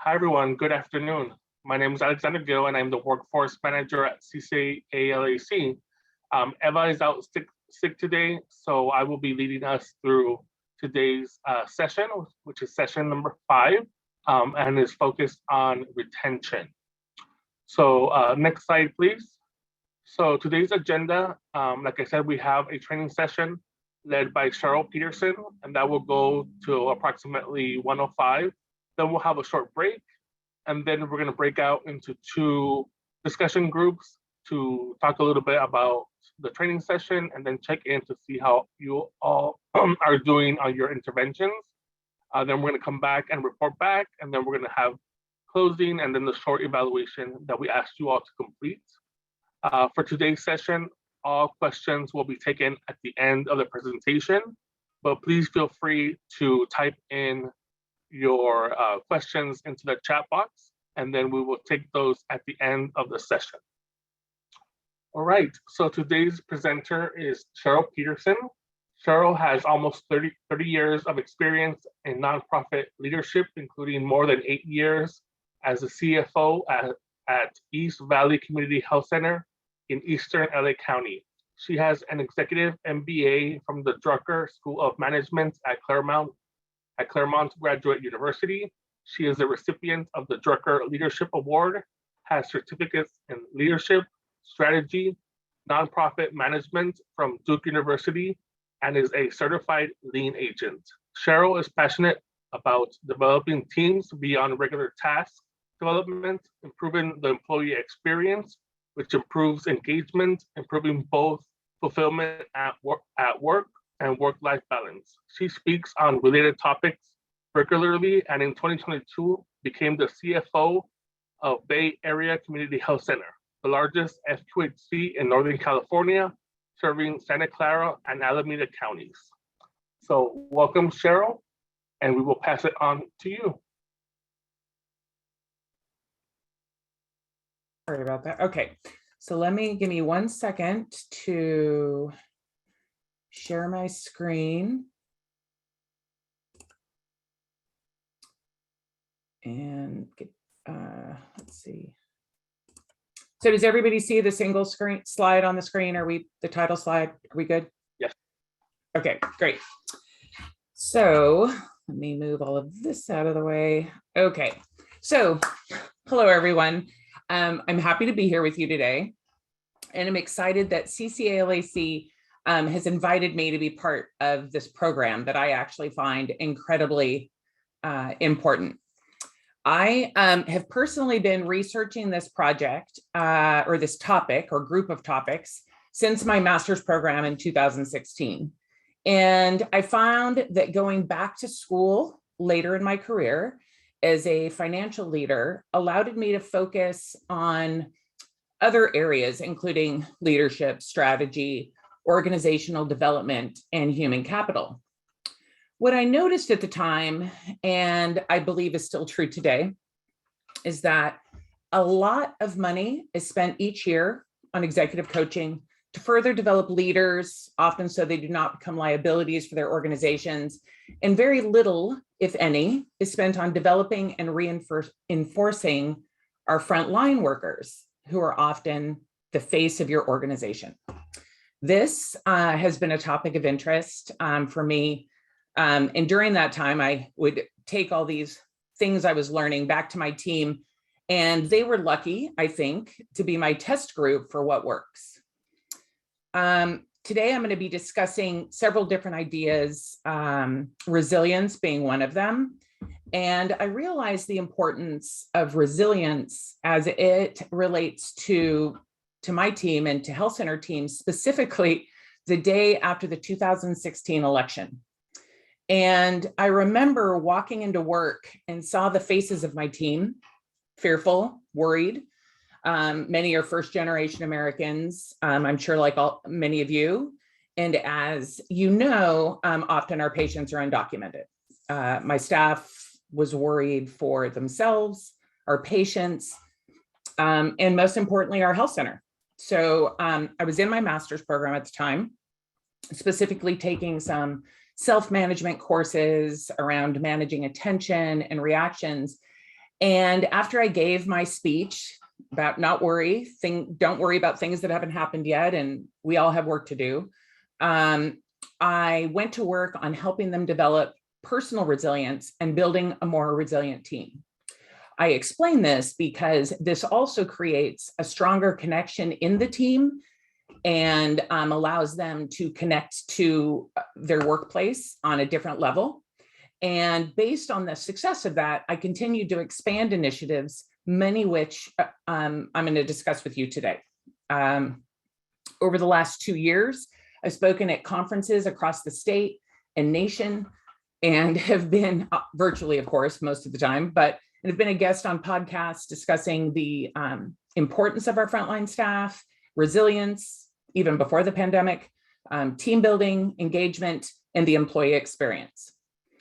Hi, everyone. Good afternoon. My name is Alexander Gill, and I'm the Workforce Manager at CCALAC. Eva is out sick today, so I will be leading us through today's session, which is session number 5, and is focused on retention. So next slide, please. So today's agenda, like I said, we have a training session led by Cheryl Peterson, and that will go to approximately 1:05. Then we'll have a short break, and then we're going to break out into 2 discussion groups to talk a little bit about the training session and then check in to see how you all are doing on your interventions. Then we're going to come back and report back, and then we're going to have closing and then the short evaluation that we asked you all to complete. For today's session, all questions will be taken at the end of the presentation, but please feel free to type in your questions into the chat box, and then we will take those at the end of the session. All right, so today's presenter is Cheryl Peterson. Cheryl has almost 30 years of experience in nonprofit leadership, including more than 8 years as a CFO at East Valley Community Health Center in Eastern LA County. She has an executive MBA from the Drucker School of Management at Claremont Graduate University. She is a recipient of the Drucker Leadership Award, has certificates in leadership, strategy, nonprofit management from Duke University, and is a certified lean agent. Cheryl is passionate about developing teams beyond regular task development, improving the employee experience, which improves engagement, improving both fulfillment at work and work-life balance. She speaks on related topics regularly, and in 2022 became the CFO of Bay Area Community Health Center, the largest FQHC in Northern California, serving Santa Clara and Alameda counties. So welcome, Cheryl, and we will pass it on to you. Sorry about that. Okay, so give me 1 second to share my screen. And let's see. So does everybody see the single screen slide on the screen? The title slide? Are we good? Yes. Okay, great. So let me move all of this out of the way. Okay, so hello everyone. I'm happy to be here with you today, and I'm excited that CCALAC has invited me to be part of this program that I actually find incredibly important. I have personally been researching this project or this topic or group of topics since my master's program in 2016. And I found that going back to school later in my career as a financial leader allowed me to focus on other areas, including leadership, strategy, organizational development, and human capital. What I noticed at the time, and I believe is still true today, is that a lot of money is spent each year on executive coaching to further develop leaders, often so they do not become liabilities for their organizations, and very little, if any, is spent on developing and reinforcing our frontline workers, who are often the face of your organization. This has been a topic of interest for me. And during that time, I would take all these things I was learning back to my team, and they were lucky, I think, to be my test group for what works. Today, I'm going to be discussing several different ideas, resilience being one of them. And I realized the importance of resilience as it relates to my team and to health center teams, specifically the day after the 2016 election. And I remember walking into work and saw the faces of my team, fearful, worried. Many are first generation Americans, I'm sure like many of you. And as you know, often our patients are undocumented. My staff was worried for themselves, our patients, and most importantly, our health center. So I was in my master's program at the time, specifically taking some self-management courses around managing attention and reactions. And after I gave my speech about don't worry about things that haven't happened yet, and we all have work to do, I went to work on helping them develop personal resilience and building a more resilient team. I explain this because this also creates a stronger connection in the team and allows them to connect to their workplace on a different level. And based on the success of that, I continue to expand initiatives, many which I'm going to discuss with you today. Over the last 2 years, I've spoken at conferences across the state and nation and have been virtually, of course, most of the time, but have been a guest on podcasts discussing the importance of our frontline staff, resilience, even before the pandemic, team building, engagement, and the employee experience.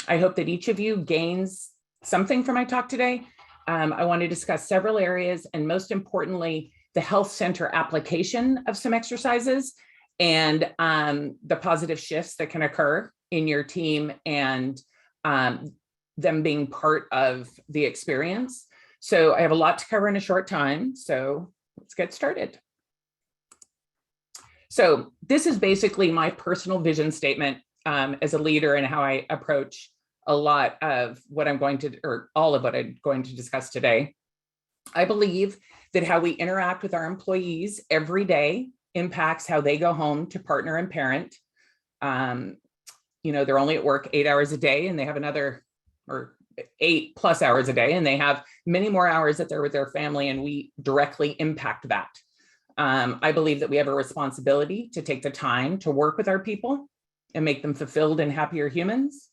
I hope that each of you gains something from my talk today. I want to discuss several areas, and most importantly, the health center application of some exercises and the positive shifts that can occur in your team and them being part of the experience. So I have a lot to cover in a short time, so let's get started. So this is basically my personal vision statement as a leader and how I approach a lot of what I'm going to, or all of what I'm going to discuss today. I believe that how we interact with our employees every day impacts how they go home to partner and parent. They're only at work 8 hours a day, and they have another, or 8+ hours a day, and they have many more hours that they're with their family, and we directly impact that. I believe that we have a responsibility to take the time to work with our people and make them fulfilled and happier humans.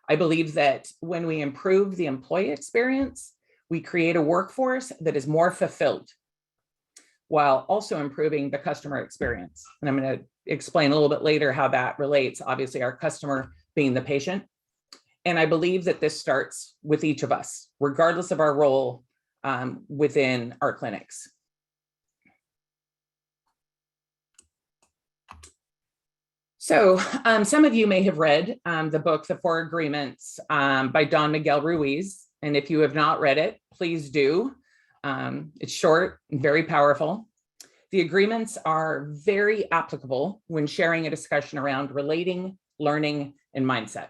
I believe that when we improve the employee experience, we create a workforce that is more fulfilled while also improving the customer experience. And I'm going to explain a little bit later how that relates, obviously our customer being the patient. And I believe that this starts with each of us, regardless of our role within our clinics. So some of you may have read the book, The 4 Agreements by Don Miguel Ruiz. And if you have not read it, please do. It's short and very powerful. The agreements are very applicable when sharing a discussion around relating, learning, and mindset.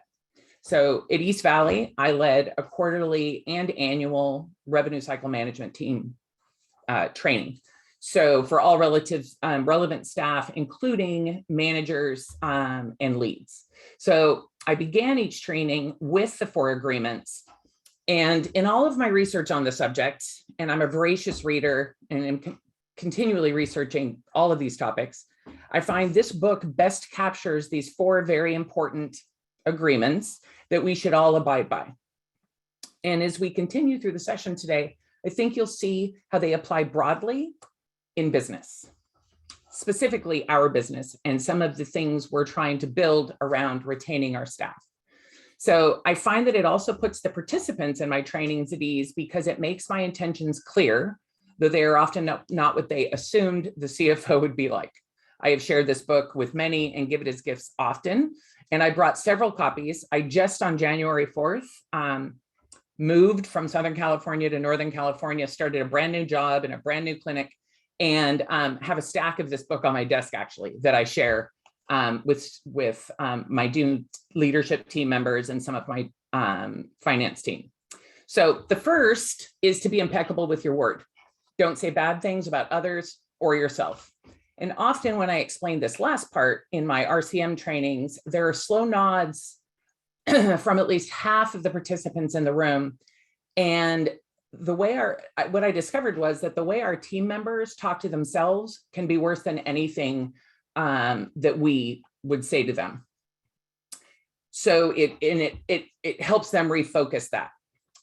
So at East Valley, I led a quarterly and annual revenue cycle management team training. So for all relevant staff, including managers and leads. So I began each training with the 4 agreements. And in all of my research on the subject, and I'm a voracious reader and am continually researching all of these topics, I find this book best captures these 4 very important agreements that we should all abide by. And as we continue through the session today, I think you'll see how they apply broadly in business, specifically our business, and some of the things we're trying to build around retaining our staff. So I find that it also puts the participants in my trainings at ease because it makes my intentions clear, though they are often not what they assumed the CFO would be like. I have shared this book with many and give it as gifts often. And I brought several copies. I just on January 4th, moved from Southern California to Northern California, started a brand new job in a brand new clinic, and have a stack of this book on my desk actually that I share with my new leadership team members and some of my finance team. So the first is to be impeccable with your word. Don't say bad things about others or yourself. And often when I explain this last part in my RCM trainings, there are slow nods from at least half of the participants in the room. And the way what I discovered was that the way our team members talk to themselves can be worse than anything that we would say to them. So it helps them refocus that.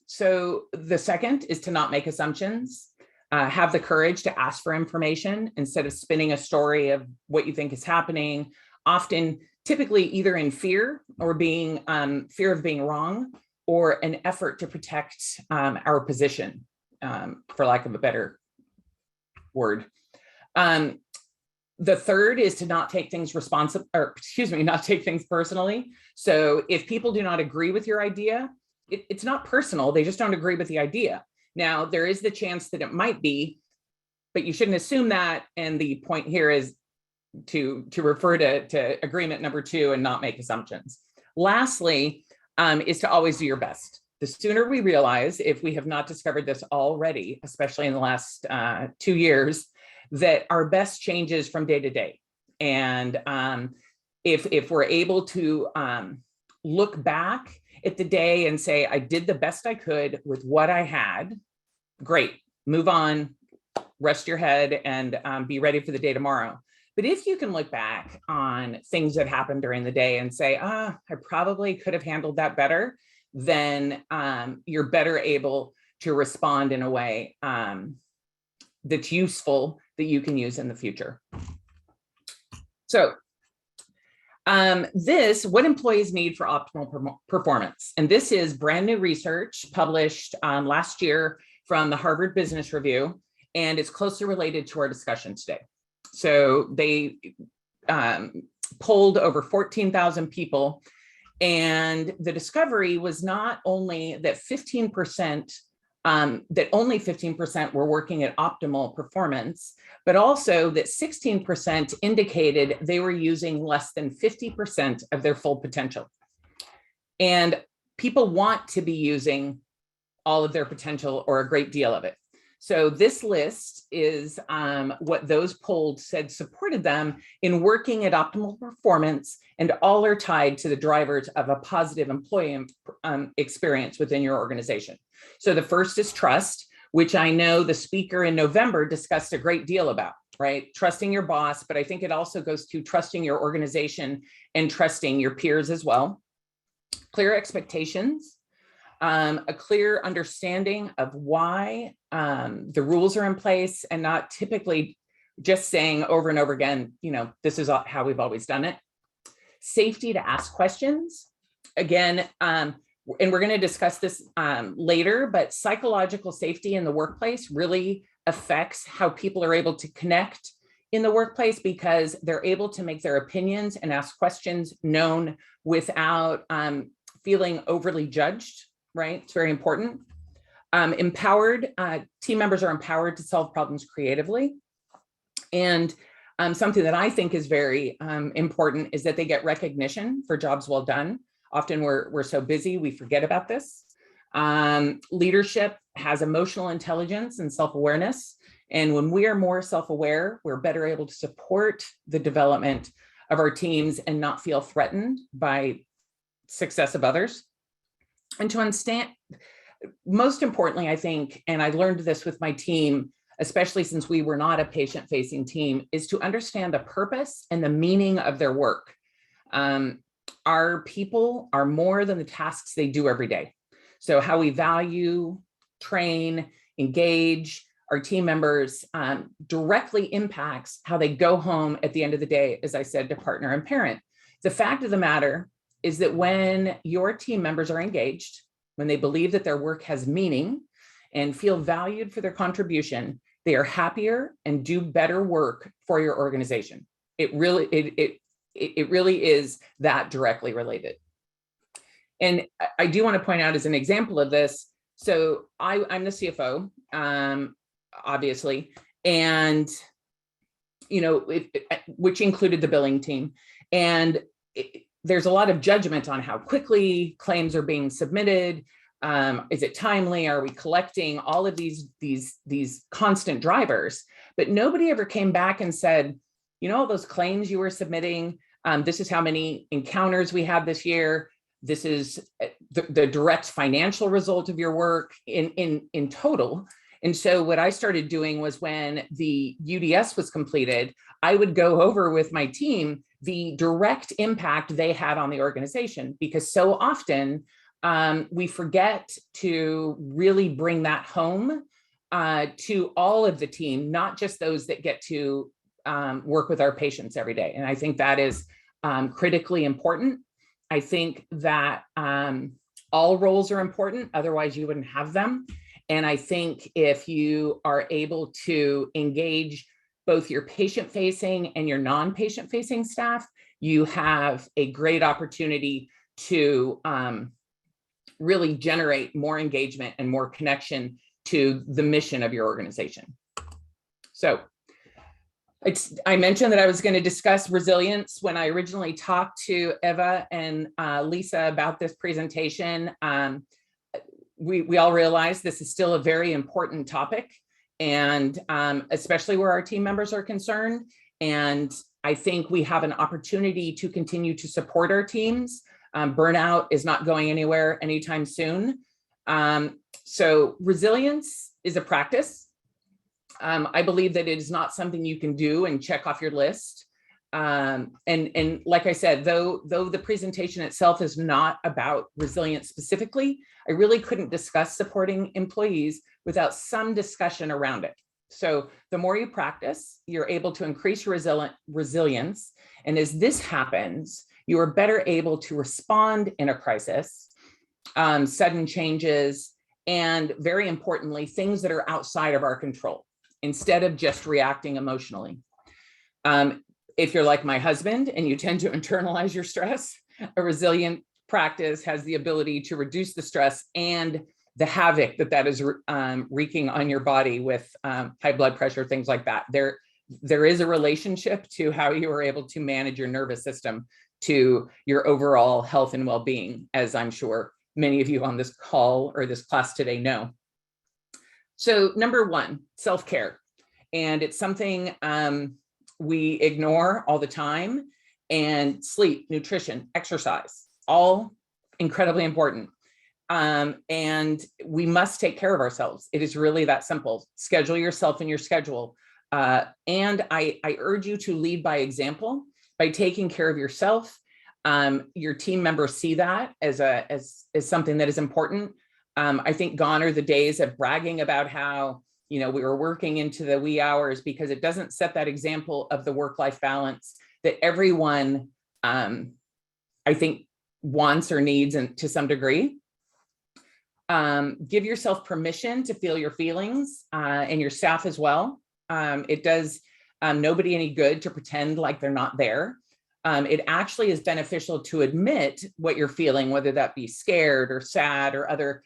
So the second is to not make assumptions. Have the courage to ask for information instead of spinning a story of what you think is happening, often typically either in fear or being fear of being wrong, or an effort to protect our position, for lack of a better word. The third is to not take things not take things personally. So if people do not agree with your idea, it's not personal, they just don't agree with the idea. Now, there is the chance that it might be, but you shouldn't assume that. And the point here is to refer to agreement number 2 and not make assumptions. Lastly, is to always do your best. The sooner we realize, if we have not discovered this already, especially in the last 2 years, that our best changes from day to day. And if we're able to look back at the day and say, I did the best I could with what I had, great, move on, rest your head, and be ready for the day tomorrow. But if you can look back on things that happened during the day and say, I probably could have handled that better, then you're better able to respond in a way that's useful that you can use in the future. So what employees need for optimal performance. And this is brand new research published last year from the Harvard Business Review, and it's closely related to our discussion today. So they polled over 14,000 people, and the discovery was not only that 15%, that only 15% were working at optimal performance, but also that 16% indicated they were using less than 50% of their full potential. And people want to be using all of their potential or a great deal of it. So this list is what those polled said supported them in working at optimal performance, and all are tied to the drivers of a positive employee experience within your organization. So the first is trust, which I know the speaker in November discussed a great deal about, right? Trusting your boss, but I think it also goes to trusting your organization and trusting your peers as well. Clear expectations. A clear understanding of why the rules are in place, and not typically just saying over and over again, this is how we've always done it. Safety to ask questions. Again, and we're going to discuss this later, but psychological safety in the workplace really affects how people are able to connect in the workplace, because they're able to make their opinions and ask questions known without feeling overly judged. Right? It's very important. Empowered, team members are empowered to solve problems creatively. And something that I think is very important is that they get recognition for jobs well done. Often we're so busy, we forget about this. Leadership has emotional intelligence and self-awareness. And when we are more self-aware, we're better able to support the development of our teams and not feel threatened by success of others. And to understand, most importantly, I think, and I learned this with my team, especially since we were not a patient-facing team, is to understand the purpose and the meaning of their work. Our people are more than the tasks they do every day. So how we value, train, engage our team members directly impacts how they go home at the end of the day, as I said, to partner and parent. The fact of the matter is that when your team members are engaged, when they believe that their work has meaning and feel valued for their contribution, they are happier and do better work for your organization. It really is that directly related. And I do want to point out as an example of this, so I'm the CFO, obviously, and which included the billing team. And there's a lot of judgment on how quickly claims are being submitted. Is it timely? Are we collecting? All of these constant drivers, but nobody ever came back and said, all those claims you were submitting, this is how many encounters we had this year. This is the direct financial result of your work in total. And so what I started doing was, when the UDS was completed, I would go over with my team the direct impact they had on the organization, because so often we forget to really bring that home to all of the team, not just those that get to work with our patients every day. And I think that is critically important. I think that all roles are important, otherwise you wouldn't have them. And I think if you are able to engage both your patient-facing and your non-patient-facing staff, you have a great opportunity to really generate more engagement and more connection to the mission of your organization. So I mentioned that I was going to discuss resilience when I originally talked to Eva and Lisa about this presentation. We all realize this is still a very important topic, and especially where our team members are concerned. And I think we have an opportunity to continue to support our teams. Burnout is not going anywhere anytime soon. So resilience is a practice. I believe that it is not something you can do and check off your list. And like I said, though the presentation itself is not about resilience specifically, I really couldn't discuss supporting employees without some discussion around it. So the more you practice, you're able to increase your resilience. And as this happens, you are better able to respond in a crisis, sudden changes, and very importantly, things that are outside of our control, instead of just reacting emotionally. If you're like my husband and you tend to internalize your stress, a resilient practice has the ability to reduce the stress and the havoc that is wreaking on your body with high blood pressure, things like that. There is a relationship to how you are able to manage your nervous system to your overall health and well-being, as I'm sure many of you on this call or this class today know. So number one, self-care. And it's something we ignore all the time. And sleep, nutrition, exercise, all incredibly important. And we must take care of ourselves. It is really that simple. Schedule yourself in your schedule. And I urge you to lead by example by taking care of yourself. Your team members see that as something that is important. I think gone are the days of bragging about how, we were working into the wee hours, because it doesn't set that example of the work-life balance that everyone, I think, wants or needs, and to some degree. Give yourself permission to feel your feelings, and your staff as well. It does nobody any good to pretend like they're not there. It actually is beneficial to admit what you're feeling, whether that be scared or sad or other,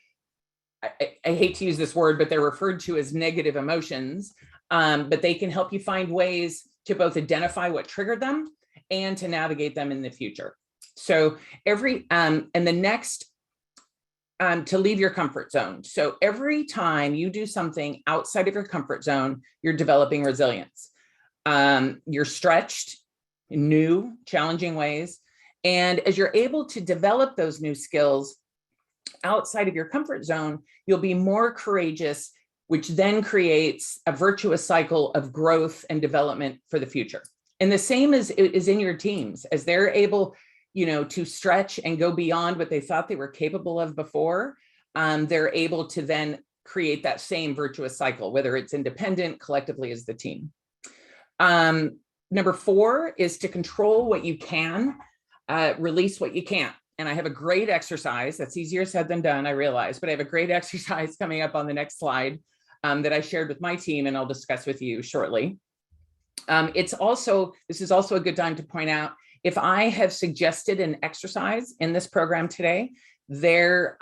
I hate to use this word, but they're referred to as negative emotions, but they can help you find ways to both identify what triggered them and to navigate them in the future. So and the next, to leave your comfort zone. So every time you do something outside of your comfort zone, you're developing resilience. You're stretched in new, challenging ways. And as you're able to develop those new skills outside of your comfort zone, you'll be more courageous, which then creates a virtuous cycle of growth and development for the future. And the same is in your teams, as they're able, to stretch and go beyond what they thought they were capable of before. They're able to then create that same virtuous cycle, whether it's independent, collectively as the team. Number 4 is to control what you can, release what you can't. And I have a great exercise that's easier said than done, I realize, but I have a great exercise coming up on the next slide that I shared with my team, and I'll discuss with you shortly. This is also a good time to point out, if I have suggested an exercise in this program today, there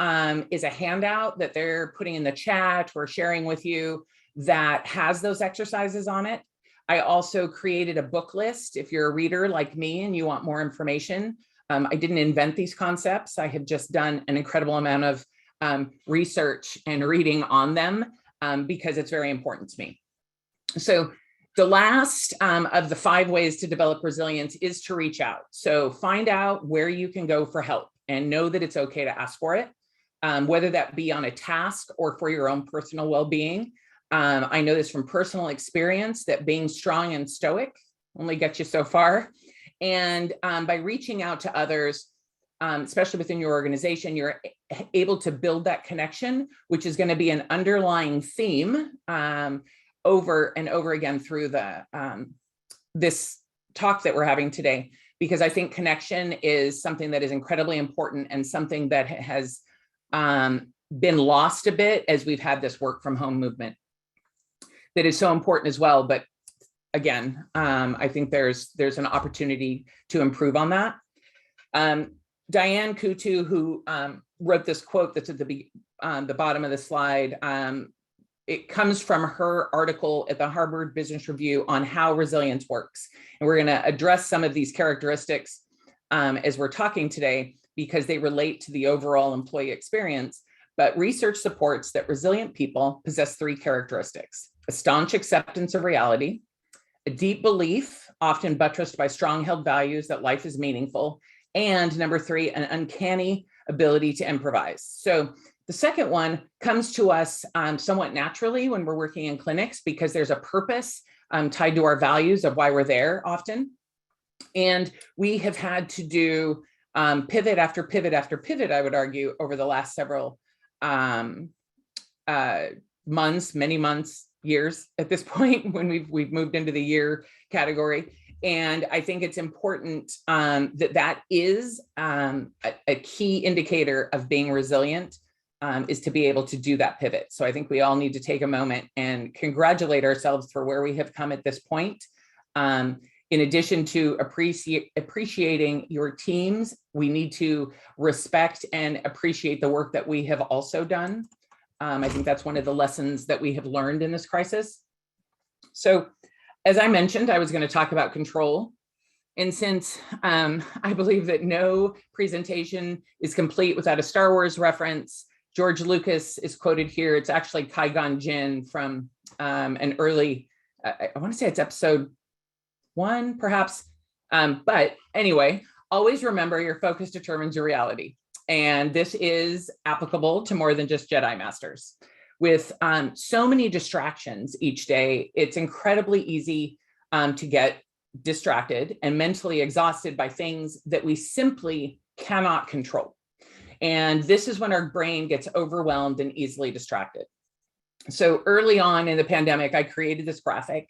is a handout that they're putting in the chat or sharing with you that has those exercises on it. I also created a book list. If you're a reader like me and you want more information, I didn't invent these concepts. I have just done an incredible amount of research and reading on them because it's very important to me. So the last of the 5 ways to develop resilience is to reach out. So find out where you can go for help and know that it's okay to ask for it, whether that be on a task or for your own personal well-being. I know this from personal experience that being strong and stoic only gets you so far. And by reaching out to others, especially within your organization, you're able to build that connection, which is going to be an underlying theme over and over again through this talk that we're having today, because I think connection is something that is incredibly important and something that has been lost a bit as we've had this work from home movement that is so important as well. But again, I think there's an opportunity to improve on that. Diane Kutu, who wrote this quote that's at the bottom of the slide, it comes from her article at the Harvard Business Review on how resilience works. And we're going to address some of these characteristics as we're talking today, because they relate to the overall employee experience. But research supports that resilient people possess 3 characteristics: a staunch acceptance of reality, a deep belief, often buttressed by strong held values that life is meaningful, and number 3, an uncanny ability to improvise. So the second one comes to us somewhat naturally when we're working in clinics, because there's a purpose tied to our values of why we're there often. And we have had to do pivot after pivot after pivot, I would argue, over the last several months, many months, years at this point, when we've moved into the year category. And I think it's important that is a key indicator of being resilient, is to be able to do that pivot. So I think we all need to take a moment and congratulate ourselves for where we have come at this point. In addition to appreciating your teams, we need to respect and appreciate the work that we have also done. I think that's one of the lessons that we have learned in this crisis. So as I mentioned, I was going to talk about control. And since I believe that no presentation is complete without a Star Wars reference, George Lucas is quoted here. It's actually Qui-Gon Jinn from an early, I want to say it's episode 1, perhaps. But anyway, always remember your focus determines your reality. And this is applicable to more than just Jedi Masters. With so many distractions each day, it's incredibly easy to get distracted and mentally exhausted by things that we simply cannot control. And this is when our brain gets overwhelmed and easily distracted. So early on in the pandemic, I created this graphic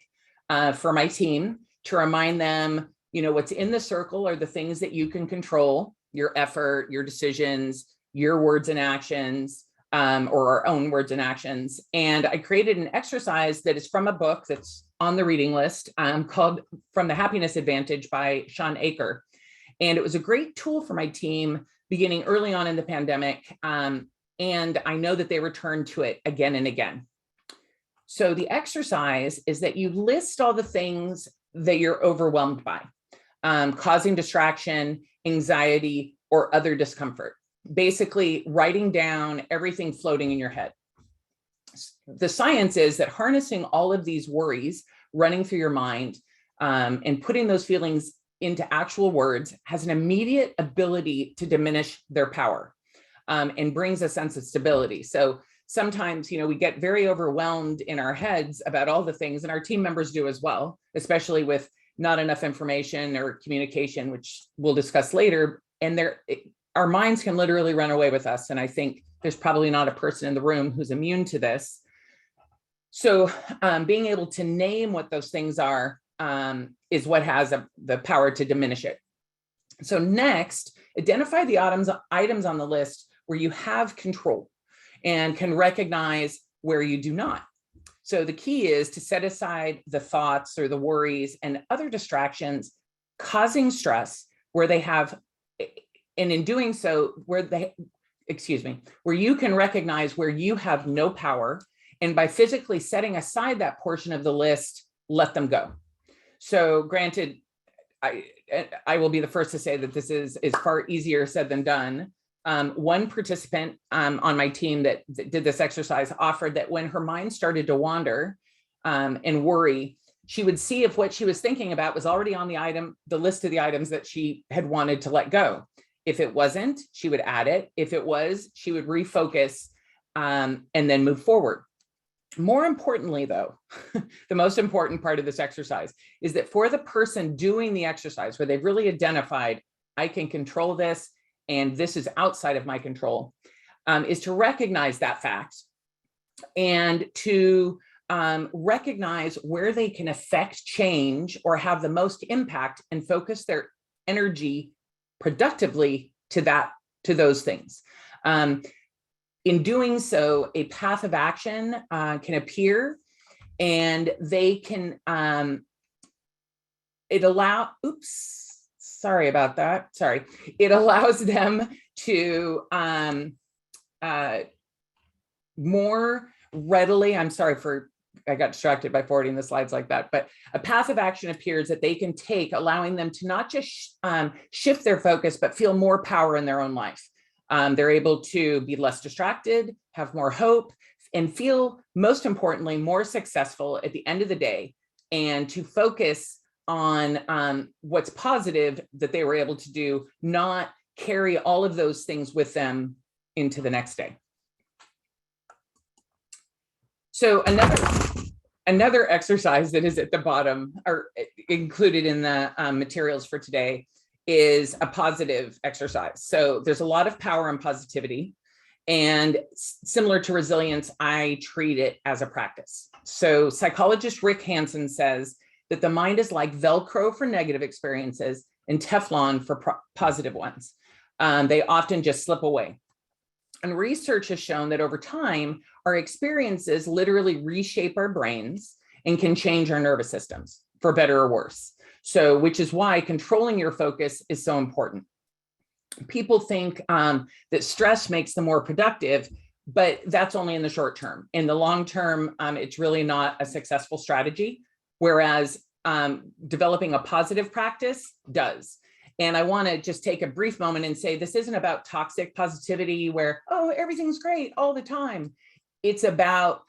for my team to remind them, what's in the circle are the things that you can control: your effort, your decisions, your words and actions, or our own words and actions. And I created an exercise that is from a book that's on the reading list called From the Happiness Advantage by Sean Aker. And it was a great tool for my team beginning early on in the pandemic. And I know that they returned to it again and again. So the exercise is that you list all the things that you're overwhelmed by, causing distraction, anxiety, or other discomfort. Basically, writing down everything floating in your head. The science is that harnessing all of these worries running through your mind and putting those feelings into actual words has an immediate ability to diminish their power and brings a sense of stability. So sometimes, we get very overwhelmed in our heads about all the things, and our team members do as well, especially with not enough information or communication, which we'll discuss later. And our minds can literally run away with us. And I think there's probably not a person in the room who's immune to this. So being able to name what those things are is what has the power to diminish it. So next, identify the items on the list where you have control and can recognize where you do not. So the key is to set aside the thoughts or the worries and other distractions causing stress where they have, and in doing so, where you can recognize where you have no power, and by physically setting aside that portion of the list, let them go. So granted, I will be the first to say that this is far easier said than done. One participant on my team that did this exercise offered that when her mind started to wander and worry, she would see if what she was thinking about was already on the list of the items that she had wanted to let go. If it wasn't, she would add it. If it was, she would refocus and then move forward. More importantly, though, the most important part of this exercise is that for the person doing the exercise, where they've really identified, I can control this, and this is outside of my control, is to recognize that fact and to recognize where they can affect change or have the most impact and focus their energy productively to those things. In doing so, a path of action can appear, and they can, it allows them to more readily, I'm sorry for, I got distracted by forwarding the slides like that, but a path of action appears that they can take, allowing them to not just shift their focus, but feel more power in their own life. They're able to be less distracted, have more hope, and feel, most importantly, more successful at the end of the day, and to focus on what's positive that they were able to do, not carry all of those things with them into the next day. So another exercise that is at the bottom, or included in the materials for today, is a positive exercise. So there's a lot of power in positivity, and similar to resilience, I treat it as a practice. So psychologist Rick Hansen says that the mind is like Velcro for negative experiences and Teflon for positive ones. They often just slip away. And research has shown that over time, our experiences literally reshape our brains and can change our nervous systems for better or worse. So, which is why controlling your focus is so important. People think that stress makes them more productive, but that's only in the short term. In the long term, it's really not a successful strategy, whereas developing a positive practice does. And I want to just take a brief moment and say, this isn't about toxic positivity where, oh, everything's great all the time. It's about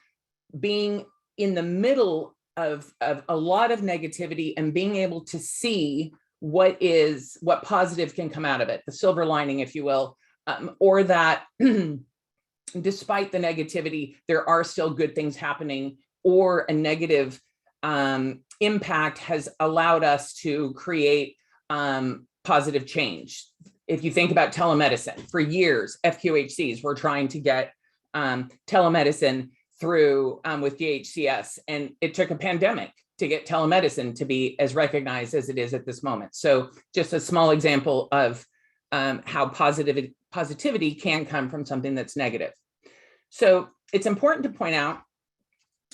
being in the middle of a lot of negativity and being able to see what positive can come out of it, the silver lining, if you will, or that despite the negativity, there are still good things happening, or a negative impact has allowed us to create positive change. If you think about telemedicine, for years, FQHCs were trying to get telemedicine through with DHCS, and it took a pandemic to get telemedicine to be as recognized as it is at this moment. So just a small example of how positivity can come from something that's negative. So it's important to point out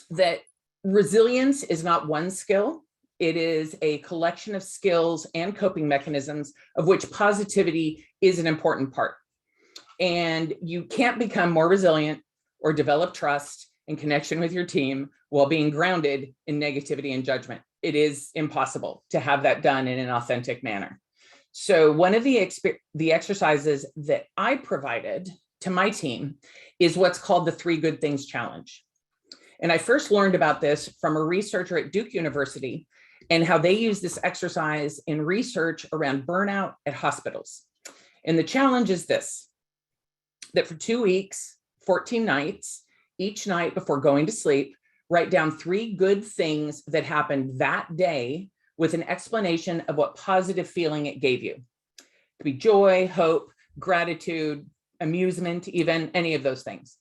that resilience is not one skill. It is a collection of skills and coping mechanisms, of which positivity is an important part. And you can't become more resilient or develop trust and connection with your team while being grounded in negativity and judgment. It is impossible to have that done in an authentic manner. So one of the exercises that I provided to my team is what's called the 3 Good Things Challenge. And I first learned about this from a researcher at Duke University and how they use this exercise in research around burnout at hospitals. And the challenge is this, that for 2 weeks, 14 nights, each night before going to sleep, write down 3 good things that happened that day with an explanation of what positive feeling it gave you. It could be joy, hope, gratitude, amusement, even any of those things.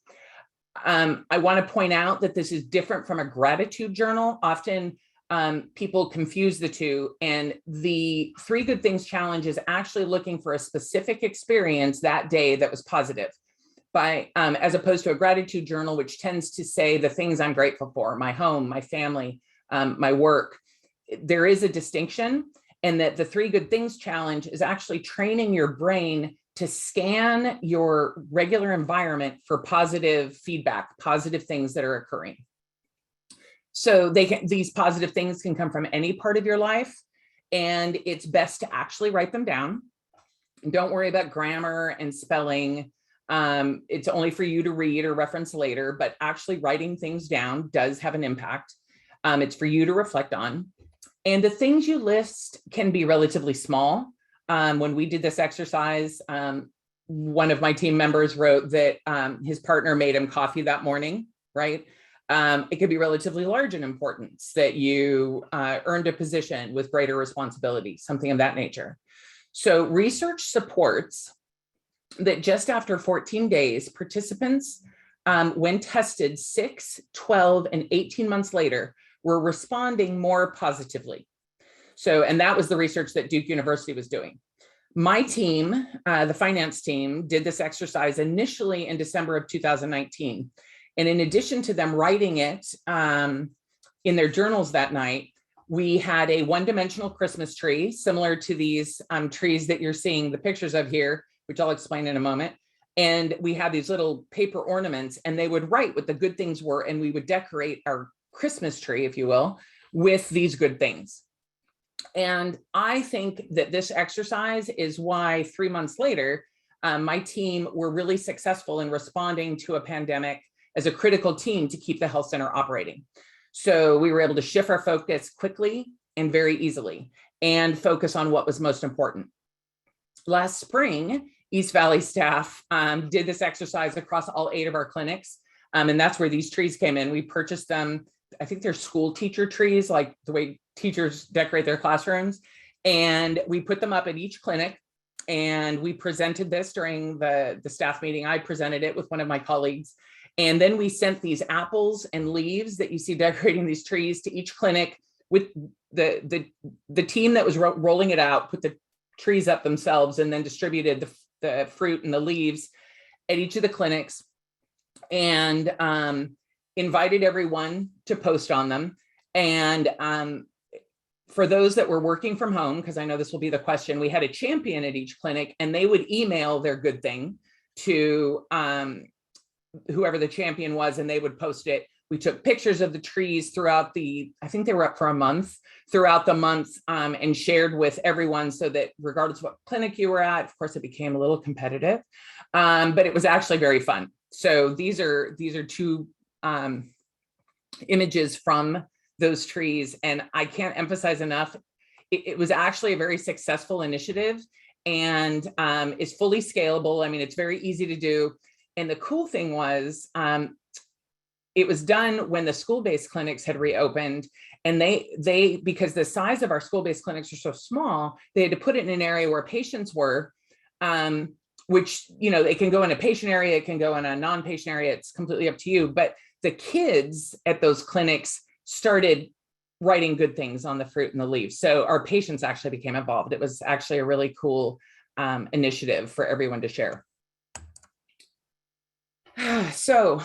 I want to point out that this is different from a gratitude journal. Often people confuse the two, and the 3 Good Things Challenge is actually looking for a specific experience that day that was positive, as opposed to a gratitude journal, which tends to say the things I'm grateful for, my home, my family, my work. There is a distinction, and that the 3 Good Things Challenge is actually training your brain to scan your regular environment for positive feedback, positive things that are occurring. So these positive things can come from any part of your life, and it's best to actually write them down. Don't worry about grammar and spelling. It's only for you to read or reference later, but actually writing things down does have an impact. It's for you to reflect on. And the things you list can be relatively small. When we did this exercise, one of my team members wrote that his partner made him coffee that morning, right? It could be relatively large in importance, that you earned a position with greater responsibility, something of that nature. So research supports that just after 14 days, participants, when tested 6, 12, and 18 months later, were responding more positively. So, and that was the research that Duke University was doing. My team, the finance team, did this exercise initially in December of 2019. And in addition to them writing it in their journals that night, we had a one-dimensional Christmas tree, similar to these trees that you're seeing the pictures of here, which I'll explain in a moment. And we had these little paper ornaments, and they would write what the good things were, and we would decorate our Christmas tree, if you will, with these good things. And I think that this exercise is why 3 months later, my team were really successful in responding to a pandemic as a critical team to keep the health center operating. So we were able to shift our focus quickly and very easily and focus on what was most important. Last spring, East Valley staff did this exercise across all 8 of our clinics. And that's where these trees came in. We purchased them. I think they're school teacher trees, like the way teachers decorate their classrooms. And we put them up at each clinic. And we presented this during the staff meeting. I presented it with one of my colleagues. And then we sent these apples and leaves that you see decorating these trees to each clinic with the team that was rolling it out, put the trees up themselves, and then distributed the fruit and the leaves at each of the clinics, and invited everyone to post on them. And for those that were working from home, because I know this will be the question, we had a champion at each clinic, and they would email their good thing to whoever the champion was, and they would post it. We took pictures of the trees throughout I think they were up for a month, throughout the month, and shared with everyone, so that regardless of what clinic you were at, of course, it became a little competitive, but it was actually very fun. So these are 2 images from those trees, and I can't emphasize enough, it was actually a very successful initiative, and is fully scalable. I mean, it's very easy to do. And the cool thing was, it was done when the school-based clinics had reopened, and they because the size of our school-based clinics are so small, they had to put it in an area where patients were, which, it can go in a patient area, it can go in a non-patient area, it's completely up to you. But the kids at those clinics started writing good things on the fruit and the leaves. So our patients actually became involved. It was actually a really cool initiative for everyone to share. So,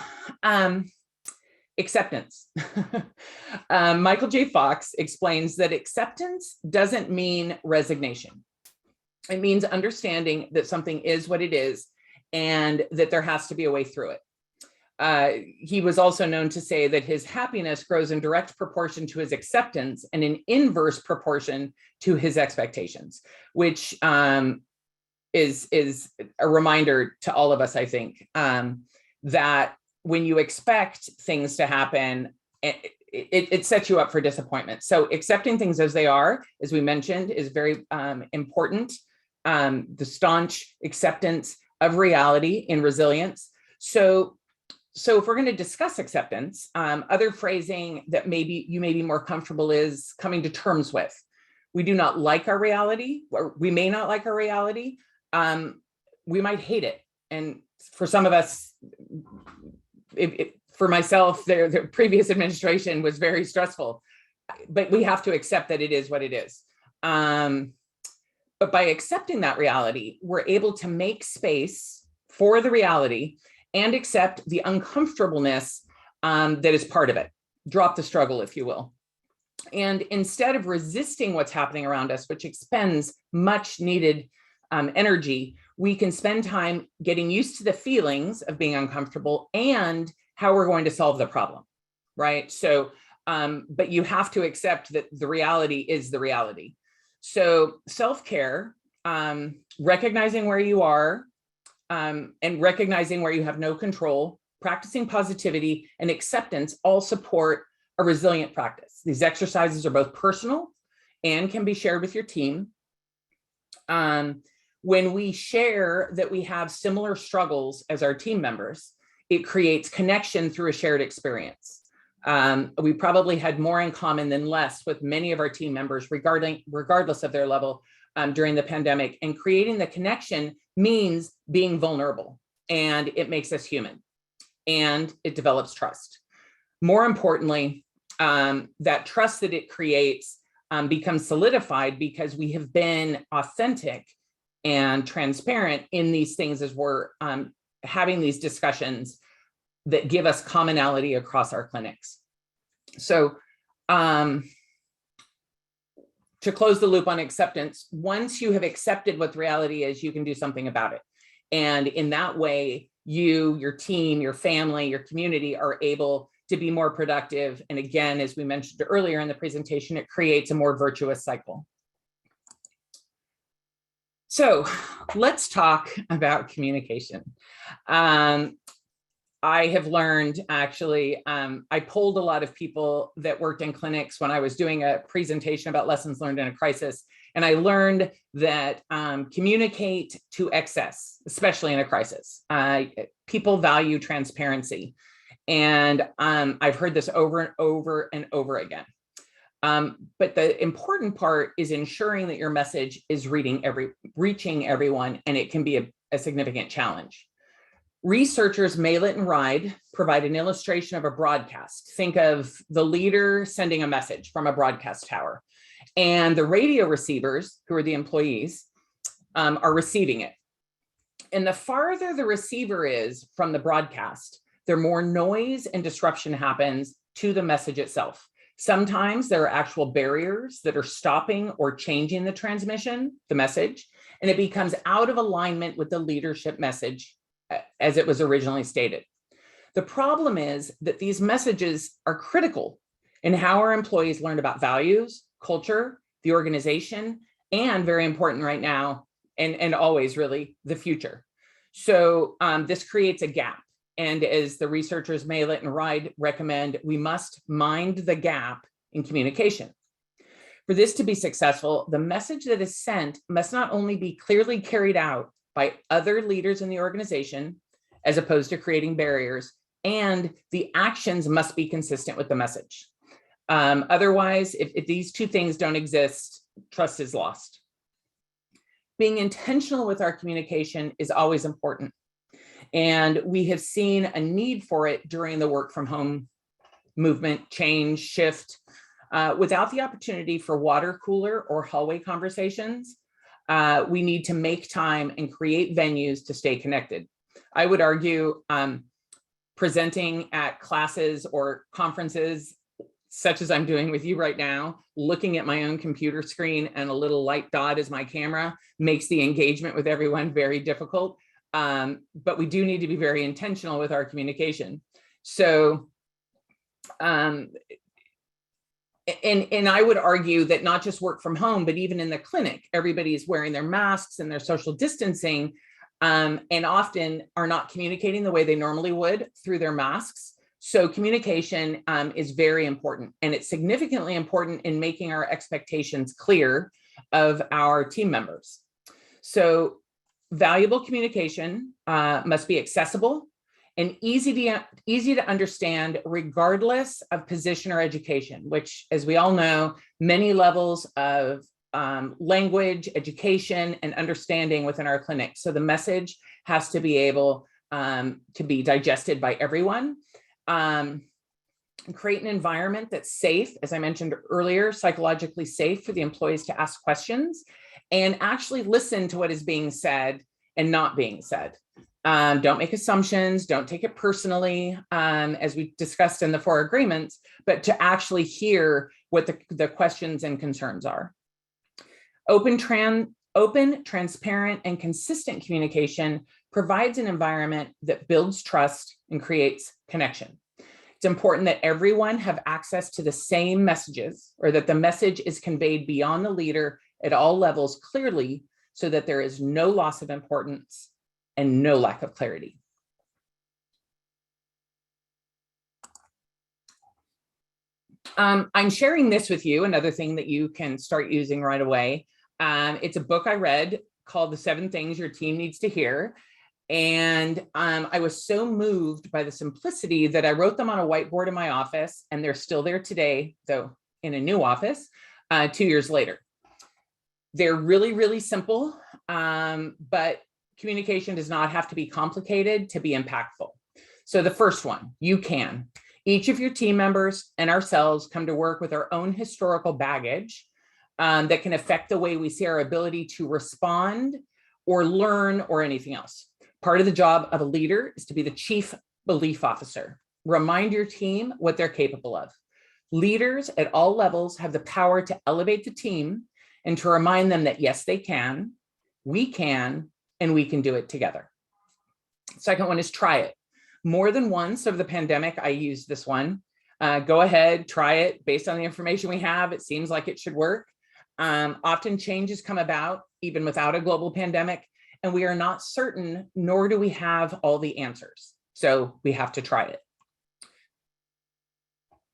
acceptance. Michael J. Fox explains that acceptance doesn't mean resignation. It means understanding that something is what it is, and that there has to be a way through it. He was also known to say that his happiness grows in direct proportion to his acceptance and in inverse proportion to his expectations, which is a reminder to all of us, I think, that when you expect things to happen, it sets you up for disappointment. So accepting things as they are, as we mentioned, is very important. The staunch acceptance of reality and resilience. So if we're going to discuss acceptance, other phrasing that maybe you may be more comfortable is coming to terms with. We do not like our reality, or we may not like our reality. We might hate it. And for some of us, for myself, the previous administration was very stressful, but we have to accept that it is what it is. But by accepting that reality, we're able to make space for the reality and accept the uncomfortableness that is part of it. Drop the struggle, if you will. And instead of resisting what's happening around us, which expends much needed energy, we can spend time getting used to the feelings of being uncomfortable and how we're going to solve the problem, right? So, but you have to accept that the reality is the reality. So self-care, recognizing where you are, and recognizing where you have no control, practicing positivity and acceptance all support a resilient practice. These exercises are both personal and can be shared with your team. When we share that we have similar struggles as our team members, it creates connection through a shared experience. We probably had more in common than less with many of our team members, regardless of their level during the pandemic. And creating the connection means being vulnerable, and it makes us human, and it develops trust. More importantly, that trust that it creates becomes solidified because we have been authentic and transparent in these things as we're having these discussions that give us commonality across our clinics. So to close the loop on acceptance, once you have accepted what the reality is, you can do something about it. And in that way, you, your team, your family, your community are able to be more productive. And again, as we mentioned earlier in the presentation, it creates a more virtuous cycle. So let's talk about communication. I have learned, actually, I polled a lot of people that worked in clinics when I was doing a presentation about lessons learned in a crisis. And I learned that communicate to excess, especially in a crisis. People value transparency. And I've heard this over and over and over again. But the important part is ensuring that your message is reaching everyone, and it can be a significant challenge. Researchers Malett and Ride provide an illustration of a broadcast. Think of the leader sending a message from a broadcast tower, and the radio receivers, who are the employees, are receiving it. And the farther the receiver is from the broadcast, the more noise and disruption happens to the message itself. Sometimes there are actual barriers that are stopping or changing the transmission, the message, and it becomes out of alignment with the leadership message as it was originally stated. The problem is that these messages are critical in how our employees learn about values, culture, the organization, and very important right now, and always really, the future. So this creates a gap. And as the researchers Malett and Ride recommend, we must mind the gap in communication. For this to be successful, the message that is sent must not only be clearly carried out by other leaders in the organization, as opposed to creating barriers, and the actions must be consistent with the message. Otherwise, if these two things don't exist, trust is lost. Being intentional with our communication is always important. And we have seen a need for it during the work from home movement, change, shift. Without the opportunity for water cooler or hallway conversations, we need to make time and create venues to stay connected. I would argue presenting at classes or conferences, such as I'm doing with you right now, looking at my own computer screen and a little light dot as my camera makes the engagement with everyone very difficult. But we do need to be very intentional with our communication. So, and I would argue that not just work from home, but even in the clinic, everybody is wearing their masks and their social distancing, and often are not communicating the way they normally would through their masks. So communication is very important, and it's significantly important in making our expectations clear of our team members. So valuable communication must be accessible and easy to understand, regardless of position or education, which, as we all know, many levels of language, education, and understanding within our clinic. So the message has to be able to be digested by everyone. Create an environment that's safe, as I mentioned earlier, psychologically safe for the employees to ask questions and actually listen to what is being said and not being said. Don't make assumptions, don't take it personally, as we discussed in the 4 agreements, but to actually hear what the questions and concerns are. Open, transparent, and consistent communication provides an environment that builds trust and creates connection. It's important that everyone have access to the same messages, or that the message is conveyed beyond the leader at all levels clearly, so that there is no loss of importance and no lack of clarity. I'm sharing this with you, another thing that you can start using right away. It's a book I read called The 7 Things Your Team Needs to Hear. And I was so moved by the simplicity that I wrote them on a whiteboard in my office, and they're still there today, though in a new office, 2 years later. They're really, really simple, but communication does not have to be complicated to be impactful. So the first one, you can. Each of your team members and ourselves come to work with our own historical baggage that can affect the way we see our ability to respond or learn or anything else. Part of the job of a leader is to be the chief belief officer. Remind your team what they're capable of. Leaders at all levels have the power to elevate the team and to remind them that yes, they can, we can, and we can do it together. Second one is try it. More than once over the pandemic, I used this one. Go ahead, try it based on the information we have. It seems like it should work. Often changes come about even without a global pandemic, and we are not certain, nor do we have all the answers. So we have to try it.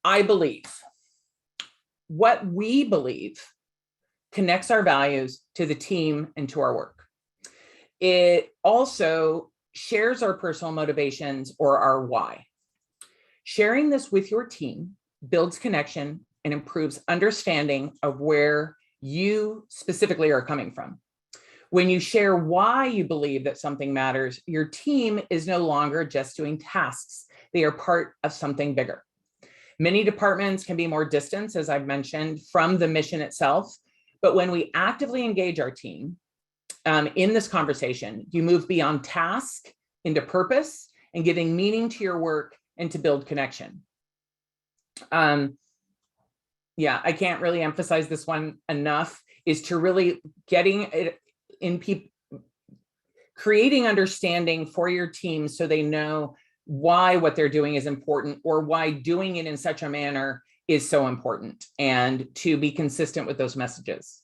I believe what we believe connects our values to the team and to our work. It also shares our personal motivations or our why. Sharing this with your team builds connection and improves understanding of where you specifically are coming from. When you share why you believe that something matters, your team is no longer just doing tasks. They are part of something bigger. Many departments can be more distant, as I've mentioned, from the mission itself. But when we actively engage our team in this conversation, you move beyond task into purpose and giving meaning to your work and to build connection. Yeah, I can't really emphasize this one enough, is to really getting it in people, creating understanding for your team so they know why what they're doing is important or why doing it in such a manner is so important, and to be consistent with those messages.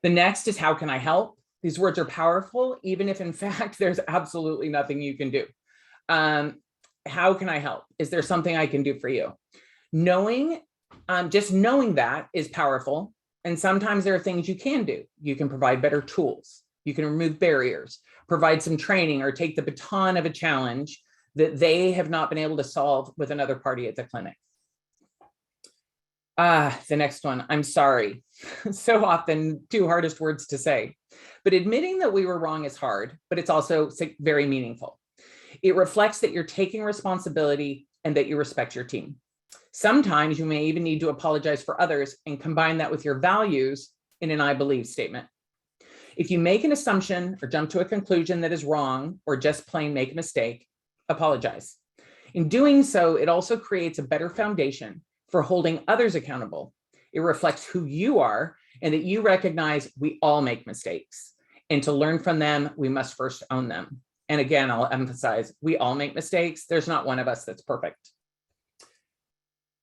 The next is, how can I help? These words are powerful, even if in fact there's absolutely nothing you can do. How can I help? Is there something I can do for you? Just knowing that is powerful. And sometimes there are things you can do. You can provide better tools. You can remove barriers, provide some training, or take the baton of a challenge that they have not been able to solve with another party at the clinic. The next one, I'm sorry. So often two hardest words to say, but admitting that we were wrong is hard, but it's also very meaningful. It reflects that you're taking responsibility and that you respect your team. Sometimes you may even need to apologize for others and combine that with your values in an I believe statement. If you make an assumption or jump to a conclusion that is wrong, or just plain make a mistake, apologize. In doing so, it also creates a better foundation for holding others accountable. It reflects who you are and that you recognize we all make mistakes. And to learn from them, we must first own them. And again, I'll emphasize, we all make mistakes. There's not one of us that's perfect.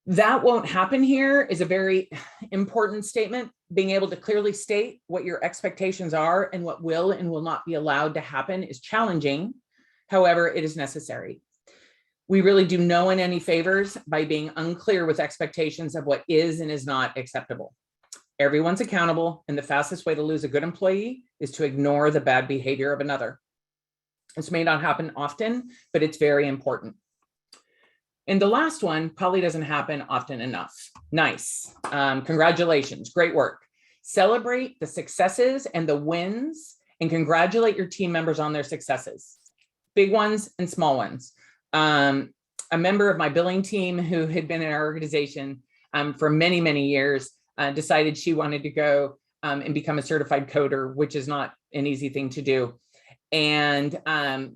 That won't happen here is a very important statement. Being able to clearly state what your expectations are and what will and will not be allowed to happen is challenging. However, it is necessary. We really do no one any favors by being unclear with expectations of what is and is not acceptable. Everyone's accountable, and the fastest way to lose a good employee is to ignore the bad behavior of another. This may not happen often, but it's very important. And the last one probably doesn't happen often enough. Nice. Congratulations. Great work. Celebrate the successes and the wins and congratulate your team members on their successes, big ones and small ones. A member of my billing team who had been in our organization for many, many years decided she wanted to go and become a certified coder, which is not an easy thing to do. And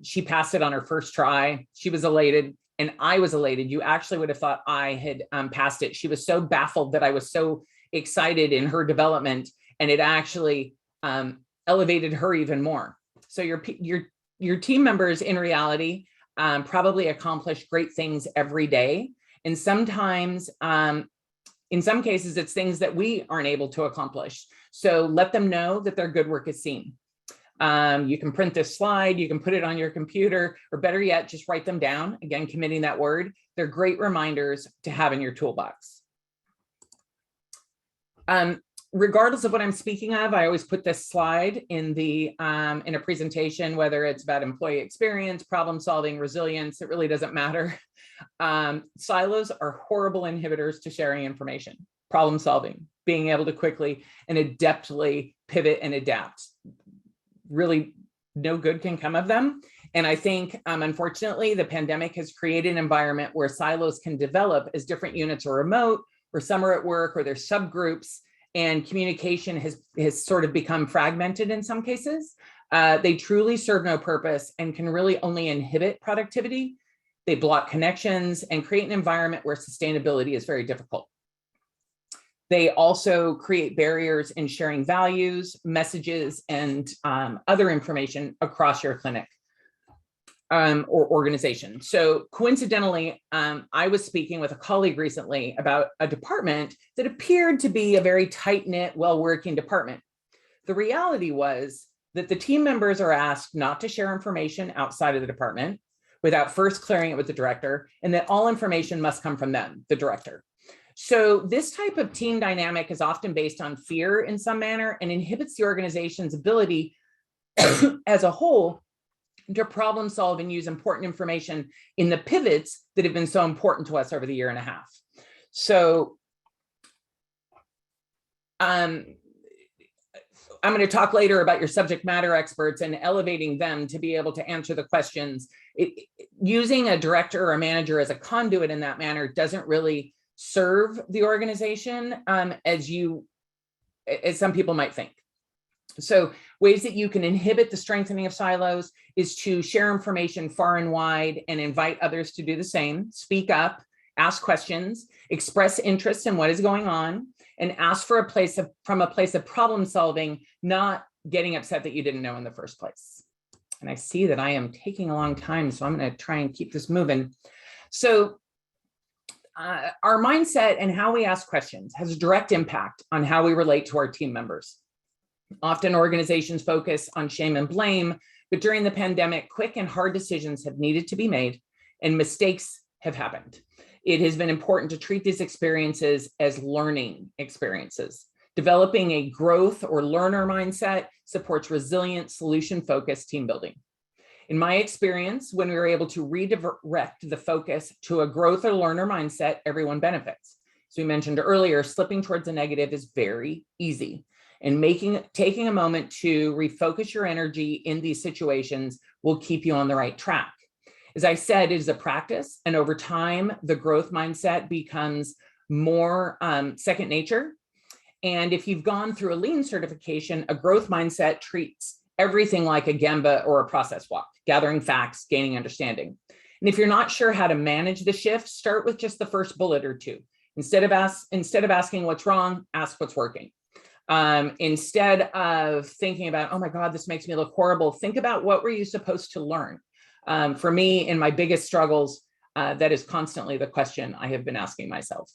she passed it on her first try. She was elated. And I was elated. You actually would have thought I had passed it. She was so baffled that I was so excited in her development, and it actually elevated her even more. So your team members in reality probably accomplish great things every day. And sometimes, in some cases, it's things that we aren't able to accomplish. So let them know that their good work is seen. You can print this slide, you can put it on your computer, or better yet, just write them down. Again, committing that word. They're great reminders to have in your toolbox. Regardless of what I'm speaking of, I always put this slide in a presentation, whether it's about employee experience, problem solving, resilience, it really doesn't matter. Silos are horrible inhibitors to sharing information, problem solving, being able to quickly and adeptly pivot and adapt. Really no good can come of them. And I think, unfortunately, the pandemic has created an environment where silos can develop as different units are remote, or some are at work, or there's subgroups, and communication has sort of become fragmented in some cases. They truly serve no purpose and can really only inhibit productivity. They block connections and create an environment where sustainability is very difficult. They also create barriers in sharing values, messages, and other information across your clinic. or organization. So coincidentally, I was speaking with a colleague recently about a department that appeared to be a very tight-knit, well-working department. The reality was that the team members are asked not to share information outside of the department without first clearing it with the director, and that all information must come from them, the director. So this type of team dynamic is often based on fear in some manner and inhibits the organization's ability as a whole to problem solve and use important information in the pivots that have been so important to us over the year and a half. So I'm going to talk later about your subject matter experts and elevating them to be able to answer the questions. Using a director or a manager as a conduit in that manner doesn't really serve the organization as some people might think. So ways that you can inhibit the strengthening of silos is to share information far and wide and invite others to do the same, speak up, ask questions, express interest in what is going on, and ask for from a place of problem solving, not getting upset that you didn't know in the first place. And I see that I am taking a long time, so I'm going to try and keep this moving. So our mindset and how we ask questions has a direct impact on how we relate to our team members. Often organizations focus on shame and blame, but during the pandemic, quick and hard decisions have needed to be made and mistakes have happened. It has been important to treat these experiences as learning experiences. Developing a growth or learner mindset supports resilient, solution-focused team building. In my experience, when we were able to redirect the focus to a growth or learner mindset, everyone benefits. As we mentioned earlier, slipping towards a negative is very easy. And taking a moment to refocus your energy in these situations will keep you on the right track. As I said, it is a practice, and over time, the growth mindset becomes more second nature. And if you've gone through a lean certification, a growth mindset treats everything like a Gemba or a process walk, gathering facts, gaining understanding. And if you're not sure how to manage the shift, start with just the first bullet or two. Instead of asking what's wrong, ask what's working. Instead of thinking about, oh my God, this makes me look horrible, think about what were you supposed to learn? For me, in my biggest struggles, that is constantly the question I have been asking myself.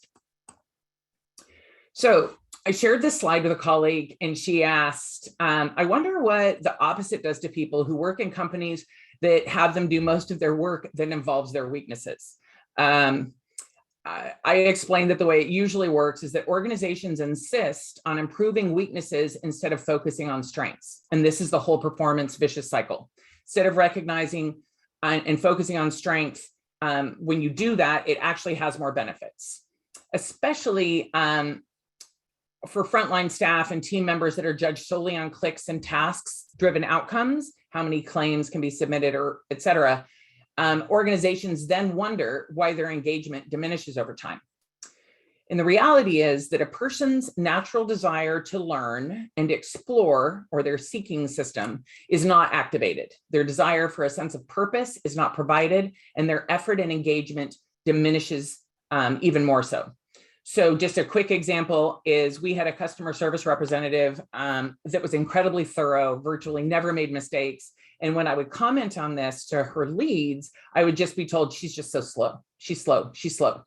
So I shared this slide with a colleague and she asked, I wonder what the opposite does to people who work in companies that have them do most of their work that involves their weaknesses. I explained that the way it usually works is that organizations insist on improving weaknesses instead of focusing on strengths. And this is the whole performance vicious cycle. Instead of recognizing and focusing on strength, when you do that, it actually has more benefits, especially for frontline staff and team members that are judged solely on clicks and tasks-driven outcomes, how many claims can be submitted, or et cetera. Organizations then wonder why their engagement diminishes over time. And the reality is that a person's natural desire to learn and explore, or their seeking system, is not activated. Their desire for a sense of purpose is not provided, and their effort and engagement diminishes even more so. So just a quick example is we had a customer service representative that was incredibly thorough, virtually never made mistakes. And when I would comment on this to her leads, I would just be told, she's just so slow. She's slow. She's slow.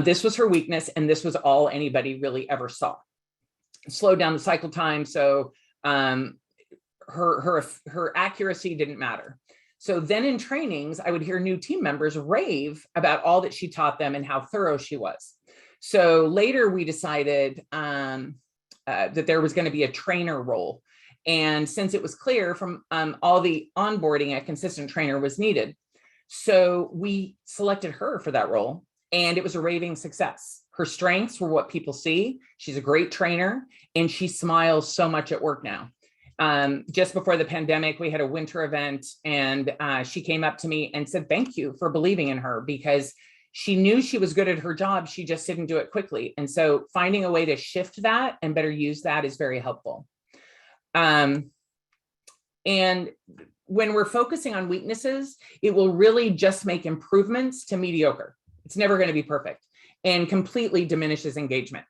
This was her weakness, and this was all anybody really ever saw. Slowed down the cycle time, so her accuracy didn't matter. So then in trainings, I would hear new team members rave about all that she taught them and how thorough she was. So later we decided that there was going to be a trainer role. And since it was clear from all the onboarding, a consistent trainer was needed. So we selected her for that role, and it was a raving success. Her strengths were what people see. She's a great trainer, and she smiles so much at work now. Just before the pandemic, we had a winter event, and she came up to me and said, thank you for believing in her, because she knew she was good at her job. She just didn't do it quickly. And so finding a way to shift that and better use that is very helpful. And when we're focusing on weaknesses, it will really just make improvements to mediocre. It's never going to be perfect, and completely diminishes engagement.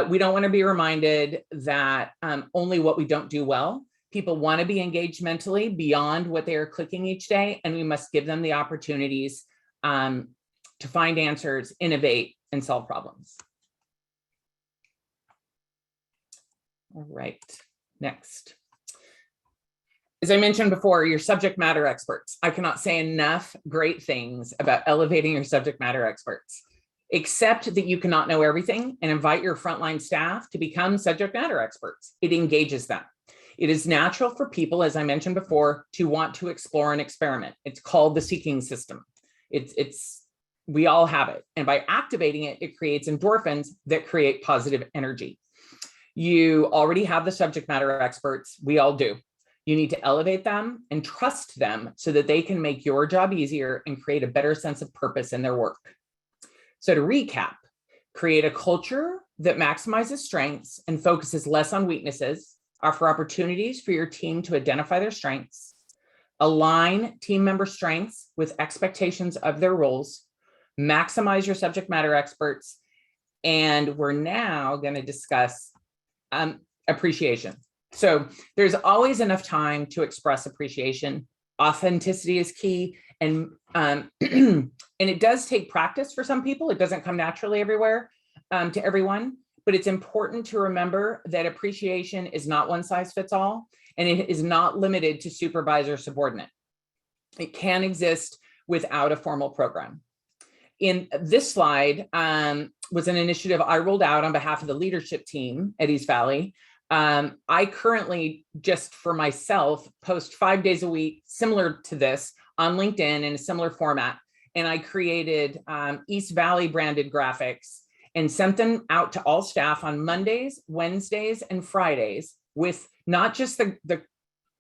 We don't want to be reminded that only what we don't do well. People want to be engaged mentally beyond what they are clicking each day, and we must give them the opportunities to find answers, innovate, and solve problems. All right, next. As I mentioned before, your subject matter experts. I cannot say enough great things about elevating your subject matter experts. Accept that you cannot know everything and invite your frontline staff to become subject matter experts. It engages them. It is natural for people, as I mentioned before, to want to explore and experiment. It's called the seeking system. We all have it. And by activating it, it creates endorphins that create positive energy. You already have the subject matter experts. We all do. You need to elevate them and trust them so that they can make your job easier and create a better sense of purpose in their work. So to recap, create a culture that maximizes strengths and focuses less on weaknesses. Offer opportunities for your team to identify their strengths. Align team member strengths with expectations of their roles. Maximize your subject matter experts. And we're now going to discuss appreciation. So there's always enough time to express appreciation. Authenticity is key. And it does take practice for some people. It doesn't come naturally everywhere to everyone, but it's important to remember that appreciation is not one size fits all, and it is not limited to supervisor subordinate. It can exist without a formal program. In this slide was an initiative I rolled out on behalf of the leadership team at East Valley. I currently, just for myself, post 5 days a week, similar to this, on LinkedIn in a similar format. And I created East Valley branded graphics and sent them out to all staff on Mondays, Wednesdays, and Fridays with not just the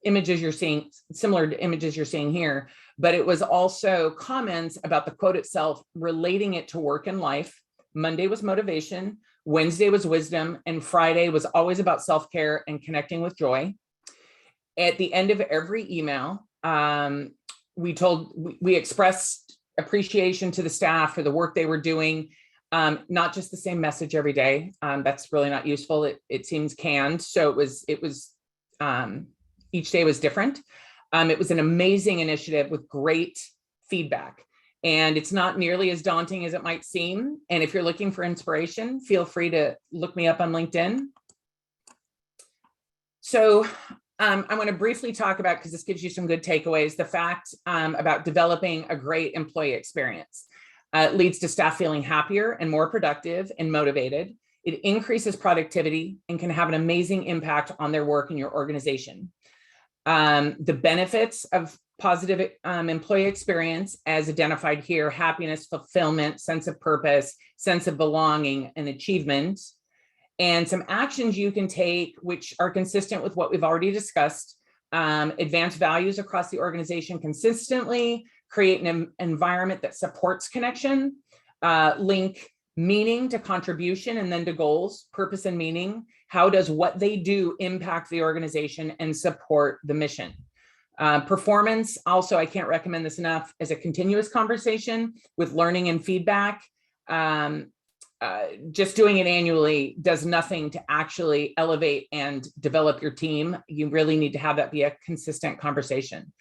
images you're seeing, similar to images you're seeing here, but it was also comments about the quote itself, relating it to work and life. Monday was motivation, Wednesday was wisdom, and Friday was always about self-care and connecting with joy. At the end of every email, we expressed appreciation to the staff for the work they were doing, not just the same message every day. That's really not useful. It seems canned. So it was each day was different. It was an amazing initiative with great feedback. And it's not nearly as daunting as it might seem. And if you're looking for inspiration, feel free to look me up on LinkedIn. So I want to briefly talk about, because this gives you some good takeaways, the fact about developing a great employee experience. It leads to staff feeling happier and more productive and motivated. It increases productivity and can have an amazing impact on their work in your organization. The benefits of positive employee experience, as identified here: happiness, fulfillment, sense of purpose, sense of belonging, and achievement. And some actions you can take, which are consistent with what we've already discussed: advance values across the organization consistently, create an environment that supports connection, link meaning to contribution and then to goals, purpose and meaning. How does what they do impact the organization and support the mission? Performance, also, I can't recommend this enough, as a continuous conversation with learning and feedback. Just doing it annually does nothing to actually elevate and develop your team. You really need to have that be a consistent conversation.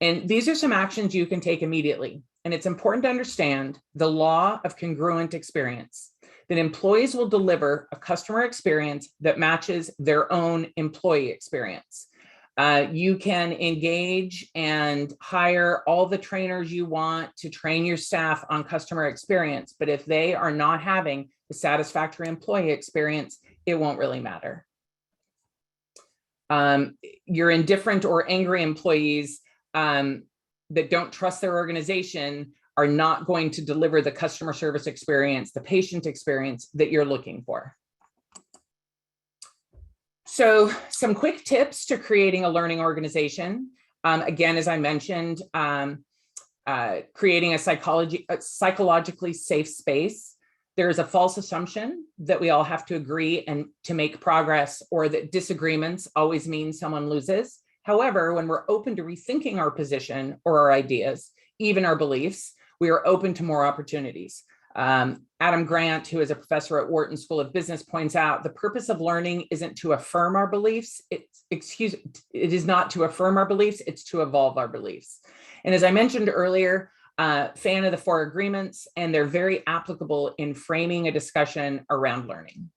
And these are some actions you can take immediately. And it's important to understand the law of congruent experience, that employees will deliver a customer experience that matches their own employee experience. You can engage and hire all the trainers you want to train your staff on customer experience, but if they are not having a satisfactory employee experience, it won't really matter. Your indifferent or angry employees that don't trust their organization are not going to deliver the customer service experience, the patient experience that you're looking for. So some quick tips to creating a learning organization. Again, as I mentioned, creating a psychologically safe space. There is a false assumption that we all have to agree and to make progress, or that disagreements always mean someone loses. However, when we're open to rethinking our position or our ideas, even our beliefs, we are open to more opportunities. Adam Grant, who is a professor at Wharton School of Business, points out the purpose of learning isn't to affirm our beliefs. It is not to affirm our beliefs, it's to evolve our beliefs. And as I mentioned earlier, fan of the 4 agreements, and they're very applicable in framing a discussion around learning.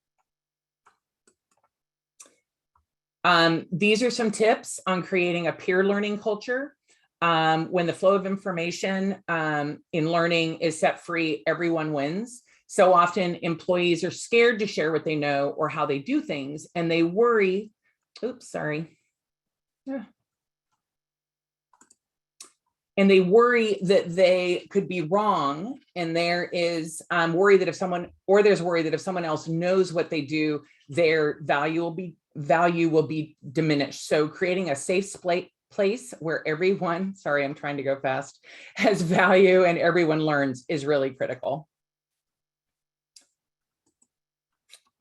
These are some tips on creating a peer learning culture. When the flow of information in learning is set free, everyone wins. So often employees are scared to share what they know or how they do things, and they worry, and they worry that they could be wrong. And there is worry that if someone else knows what they do, their value will be diminished. So creating a safe place where everyone, I'm trying to go fast, has value and everyone learns is really critical.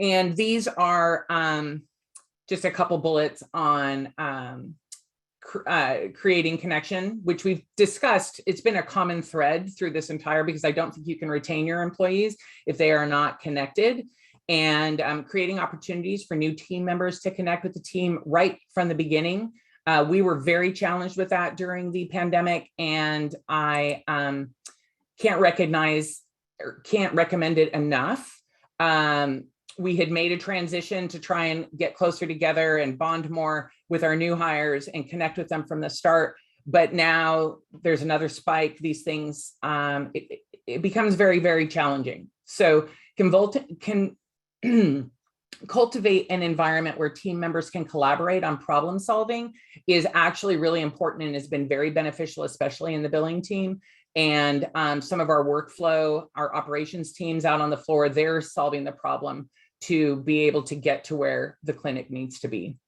And these are just a couple bullets on creating connection, which we've discussed. It's been a common thread through this entire, because I don't think you can retain your employees if they are not connected. And creating opportunities for new team members to connect with the team right from the beginning. We were very challenged with that during the pandemic, and I can't recommend it enough. We had made a transition to try and get closer together and bond more with our new hires and connect with them from the start. But now there's another spike. These things, it becomes very, very challenging. So can cultivate an environment where team members can collaborate on problem solving is actually really important and has been very beneficial, especially in the billing team. And some of our workflow, our operations teams out on the floor, they're solving the problem to be able to get to where the clinic needs to be.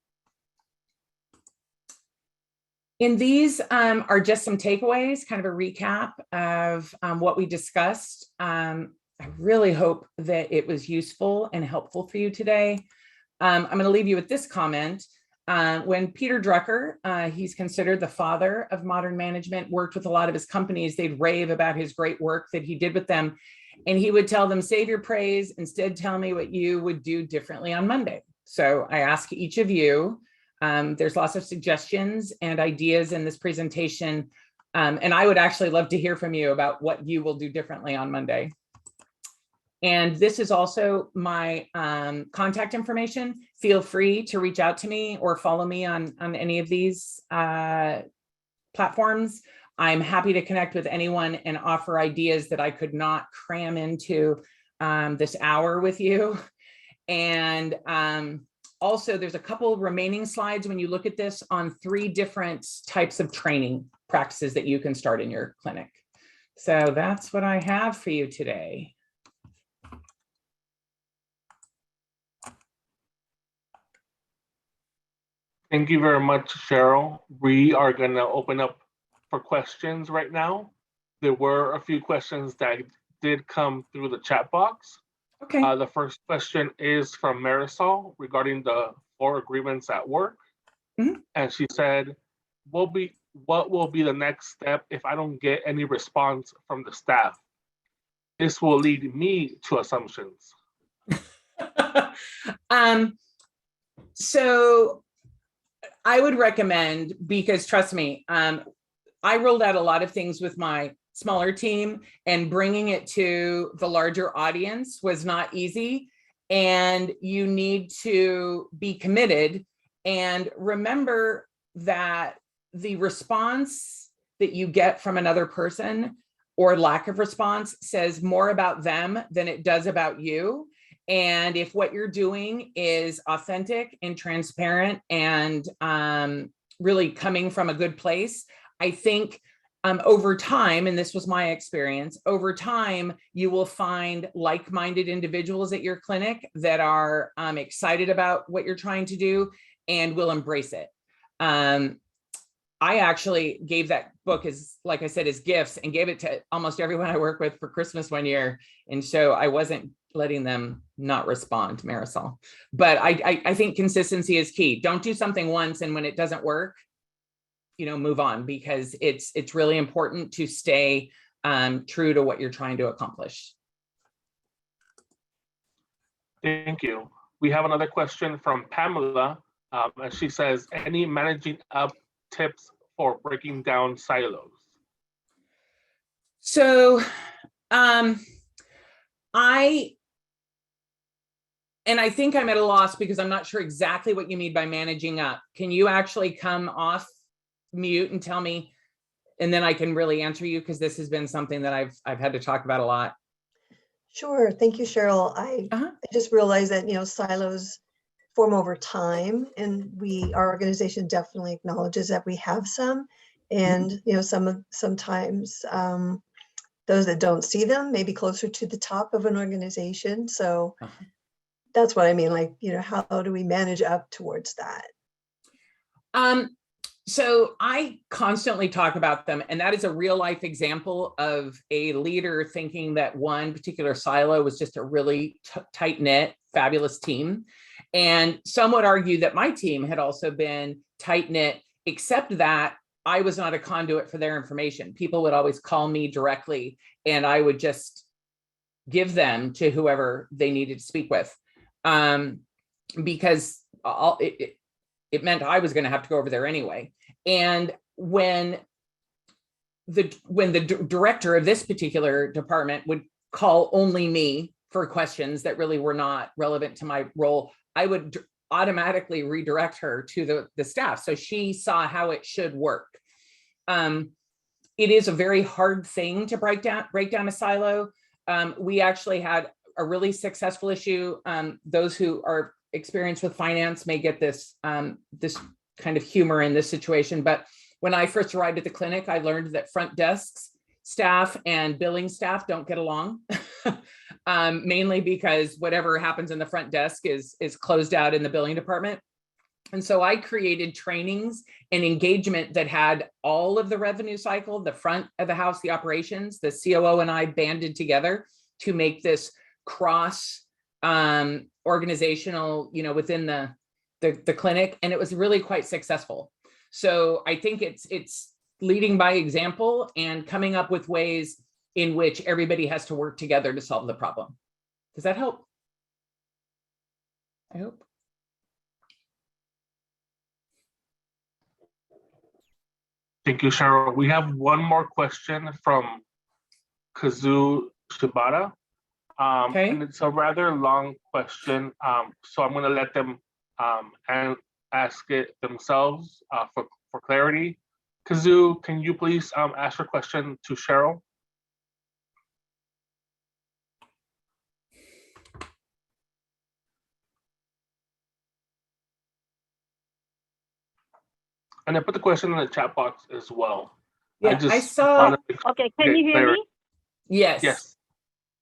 And these are just some takeaways, kind of a recap of what we discussed. I really hope that it was useful and helpful for you today. I'm going to leave you with this comment. When Peter Drucker, he's considered the father of modern management, worked with a lot of his companies, they'd rave about his great work that he did with them. And he would tell them, save your praise, instead tell me what you would do differently on Monday. So I ask each of you, there's lots of suggestions and ideas in this presentation. And I would actually love to hear from you about what you will do differently on Monday. And this is also my contact information. Feel free to reach out to me or follow me on any of these platforms. I'm happy to connect with anyone and offer ideas that I could not cram into this hour with you. And also, there's a couple remaining slides when you look at this on 3 different types of training practices that you can start in your clinic. So that's what I have for you today. Thank you very much, Cheryl. We are going to open up for questions right now. There were a few questions that did come through the chat box. Okay. The first question is from Marisol regarding the 4 agreements at work. Mm-hmm. And she said, what will be the next step if I don't get any response from the staff? This will lead me to assumptions. So I would recommend, because trust me, I rolled out a lot of things with my smaller team, and bringing it to the larger audience was not easy. And you need to be committed and remember that the response that you get from another person or lack of response says more about them than it does about you. And if what you're doing is authentic and transparent and really coming from a good place, I think over time, and this was my experience, over time, you will find like-minded individuals at your clinic that are excited about what you're trying to do and will embrace it. I actually gave that book as, like I said, as gifts, and gave it to almost everyone I work with for Christmas one year. And so I wasn't letting them not respond, Marisol. But I think consistency is key. Don't do something once, and when it doesn't work, move on, because it's really important to stay true to what you're trying to accomplish. Thank you. We have another question from Pamela. And she says, any managing up tips for breaking down silos? So I think I'm at a loss because I'm not sure exactly what you mean by managing up. Can you actually come off mute and tell me, and then I can really answer you, because this has been something that I've had to talk about a lot. Sure. Thank you, Cheryl. I just realized that, silos form over time, and our organization definitely acknowledges that we have some, and sometimes those that don't see them may be closer to the top of an organization. So that's what I mean. Like, how do we manage up towards that? So I constantly talk about them, and that is a real life example of a leader thinking that one particular silo was just a really tight knit, fabulous team. And some would argue that my team had also been tight knit, except that I was not a conduit for their information. People would always call me directly, and I would just give them to whoever they needed to speak with, because it meant I was going to have to go over there anyway. And when the director of this particular department would call only me for questions that really were not relevant to my role, I would automatically redirect her to the staff. So she saw how it should work. It is a very hard thing to break down a silo. We actually had a really successful issue. Those who are experienced with finance may get this kind of humor in this situation. But when I first arrived at the clinic, I learned that front desks staff and billing staff don't get along, mainly because whatever happens in the front desk is closed out in the billing department. And so I created trainings and engagement that had all of the revenue cycle, the front of the house, the operations. The COO and I banded together to make this cross organizational, within the clinic, and it was really quite successful. So I think it's leading by example and coming up with ways in which everybody has to work together to solve the problem. Does that help? I hope. Thank you, Cheryl. We have one more question from Kazu Shibata. Okay. And it's a rather long question, so I'm going to let them and ask it themselves for clarity. Kazu, can you please ask your question to Cheryl? And I put the question in the chat box as well. Yeah, I saw. Okay, can you hear me? Yes. Yes.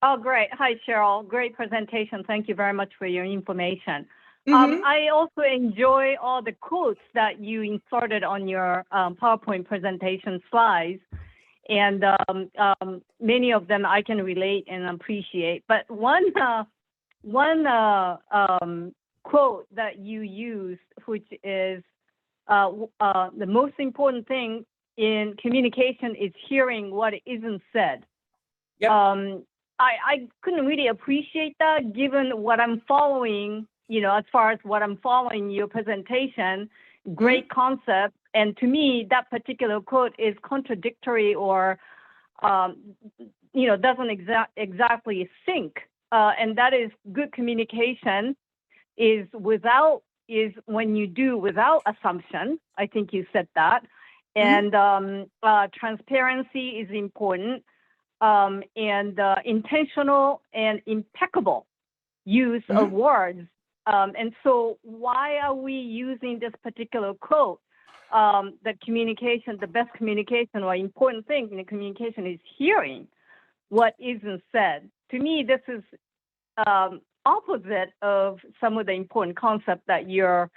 Oh, great. Hi, Cheryl. Great presentation. Thank you very much for your information. I also enjoy all the quotes that you inserted on your PowerPoint presentation slides. And many of them I can relate and appreciate. But one quote that you used, which is the most important thing in communication is hearing what isn't said. Yep. I couldn't really appreciate that given what I'm following, as far as what I'm following your presentation, great concept. And to me, that particular quote is contradictory or, doesn't exactly sync. And that is good communication is when you do without assumption. I think you said that. And transparency is important. And intentional and impeccable use of words. And so why are we using this particular quote? The best communication or important thing in the communication is hearing what isn't said. To me, this is opposite of some of the important concepts that you're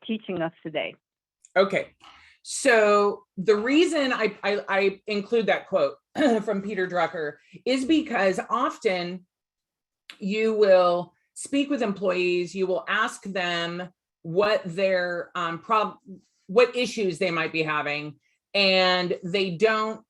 teaching us today. Okay. So the reason I include that quote from Peter Drucker is because often you will speak with employees, you will ask them what their what issues they might be having, and they don't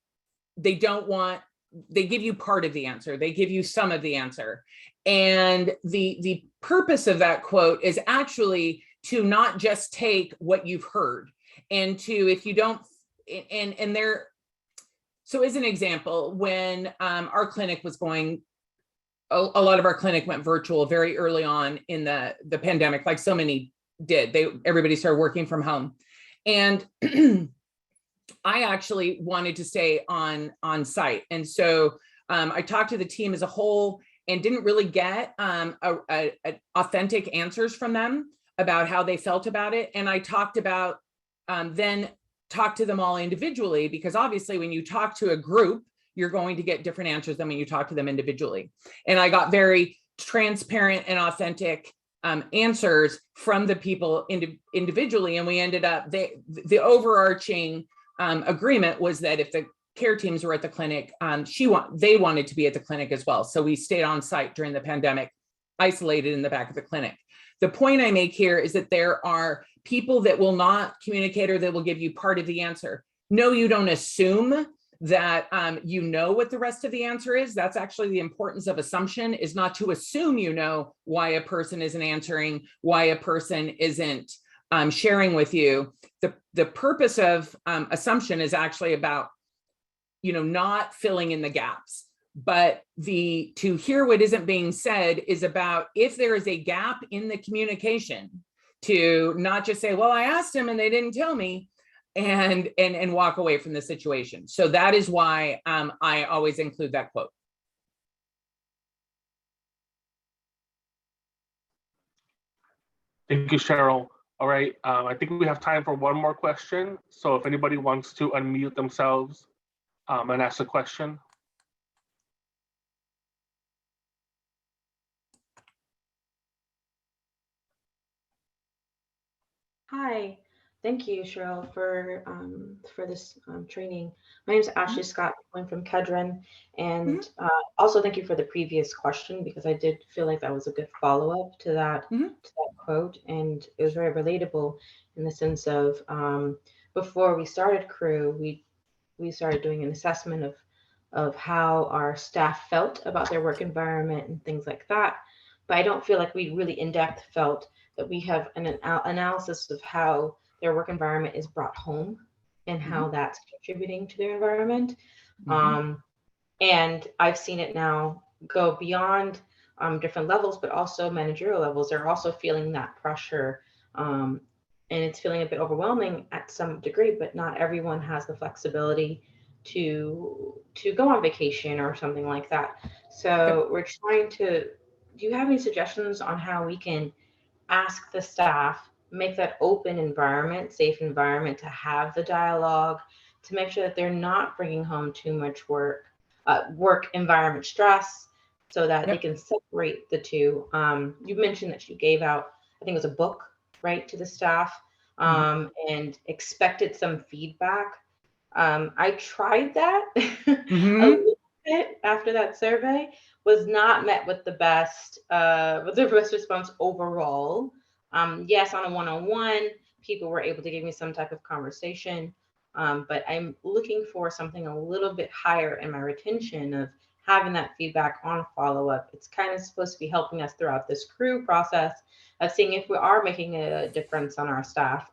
want they give you part of the answer. They give you some of the answer. And the purpose of that quote is actually to not just take what you've heard and to, if you don't, and there, so as an example, when our clinic was going, a lot of our clinic went virtual very early on in the pandemic, like so many did. Everybody started working from home. And I actually wanted to stay on site. And so I talked to the team as a whole and didn't really get authentic answers from them about how they felt about it. And I talked about, then talk to them all individually, because obviously when you talk to a group, you're going to get different answers than when you talk to them individually. And I got very transparent and authentic answers from the people individually. And we ended up, the overarching agreement was that if the care teams were at the clinic, they wanted to be at the clinic as well. So we stayed on site during the pandemic, isolated in the back of the clinic. The point I make here is that there are people that will not communicate or that will give you part of the answer. No, you don't assume that you know what the rest of the answer is. That's actually the importance of assumption, is not to assume you know why a person isn't answering, why a person isn't sharing with you. The purpose of assumption is actually about, not filling in the gaps. But to hear what isn't being said is about, if there is a gap in the communication, to not just say, well, I asked him and they didn't tell me, and walk away from the situation. So that is why I always include that quote. Thank you, Cheryl. All right, I think we have time for one more question. So if anybody wants to unmute themselves and ask a question. Hi, thank you, Cheryl, for this training. My name is Ashley Scott. I'm from Kedron, and also thank you for the previous question, because I did feel like that was a good follow-up to that quote, and it was very relatable in the sense of before we started Crew, we started doing an assessment of how our staff felt about their work environment and things like that. But I don't feel like we really in-depth felt that we have an analysis of how their work environment is brought home and how that's contributing to their environment. And I've seen it now go beyond different levels, but also managerial levels. They're also feeling that pressure. And it's feeling a bit overwhelming at some degree, but not everyone has the flexibility to go on vacation or something like that. So we're trying to, do you have any suggestions on how we can ask the staff, make that open environment, safe environment to have the dialogue, to make sure that they're not bringing home too much work environment stress, so that they can separate the two. You mentioned that you gave out, I think it was a book, right, to the staff, and expected some feedback. I tried that a little bit after that survey, was not met with the best response overall. Yes, on a one-on-one, people were able to give me some type of conversation, but I'm looking for something a little bit higher in my retention of having that feedback on follow-up. It's kind of supposed to be helping us throughout this Crew process of seeing if we are making a difference on our staff,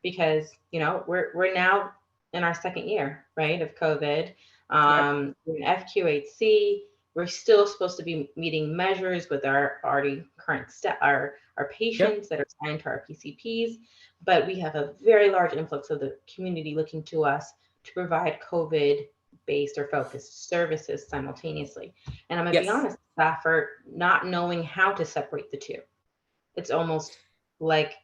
because we're now in our second year, right, of COVID. In FQHC, we're still supposed to be meeting measures with our already current our patients that are signed to our PCPs, but we have a very large influx of the community looking to us to provide COVID-based or focused services simultaneously. And I'm gonna be honest, staff are not knowing how to separate the two. It's almost like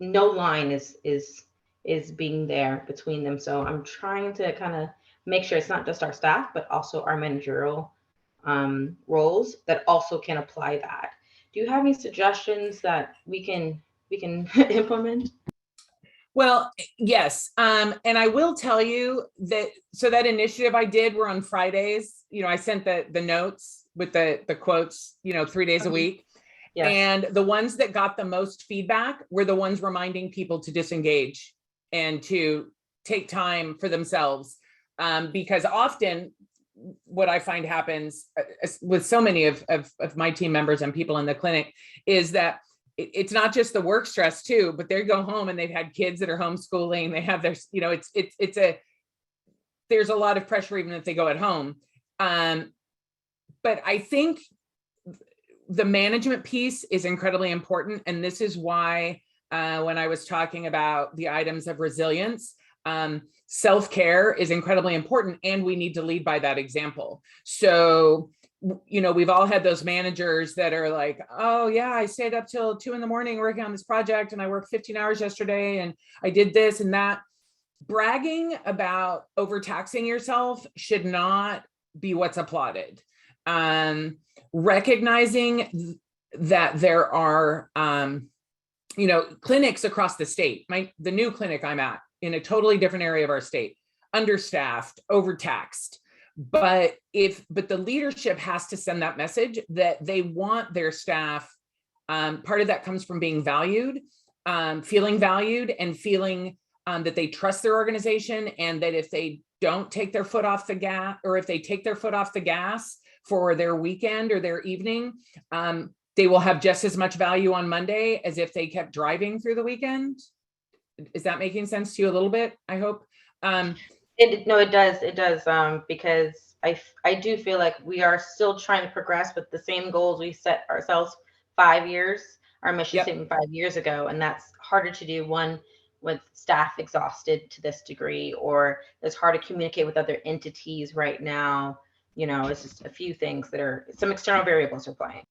no line is being there between them. So I'm trying to kind of make sure it's not just our staff, but also our managerial roles that also can apply that. Do you have any suggestions that we can implement? Well, yes. And I will tell you that, so that initiative I did were on Fridays. I sent the notes with the quotes, 3 days a week. Yes. And the ones that got the most feedback were the ones reminding people to disengage and to take time for themselves. Because often what I find happens with so many of my team members and people in the clinic is that it's not just the work stress too, but they go home and they've had kids that are homeschooling. They have their, you know, there's a lot of pressure even if they go at home. But I think the management piece is incredibly important. And this is why when I was talking about the items of resilience, self-care is incredibly important, and we need to lead by that example. So, you know, we've all had those managers that are like, oh yeah, I stayed up till 2 a.m. working on this project, and I worked 15 hours yesterday, and I did this and that. Bragging about overtaxing yourself should not be what's applauded. Recognizing that there are, you know, clinics across the state, the new clinic I'm at in a totally different area of our state, understaffed, overtaxed. But the leadership has to send that message that they want their staff. Part of that comes from being valued, feeling valued, and feeling that they trust their organization, and that if they don't take their foot off the gas, or if they take their foot off the gas for their weekend or their evening, they will have just as much value on Monday as if they kept driving through the weekend. Is that making sense to you a little bit? I hope. No, it does. Because I do feel like we are still trying to progress with the same goals we set ourselves 5 years, our mission statement 5 years ago. And that's harder to do, one, with staff exhausted to this degree, or it's hard to communicate with other entities right now. You know, it's just a few things that are, some external variables are playing.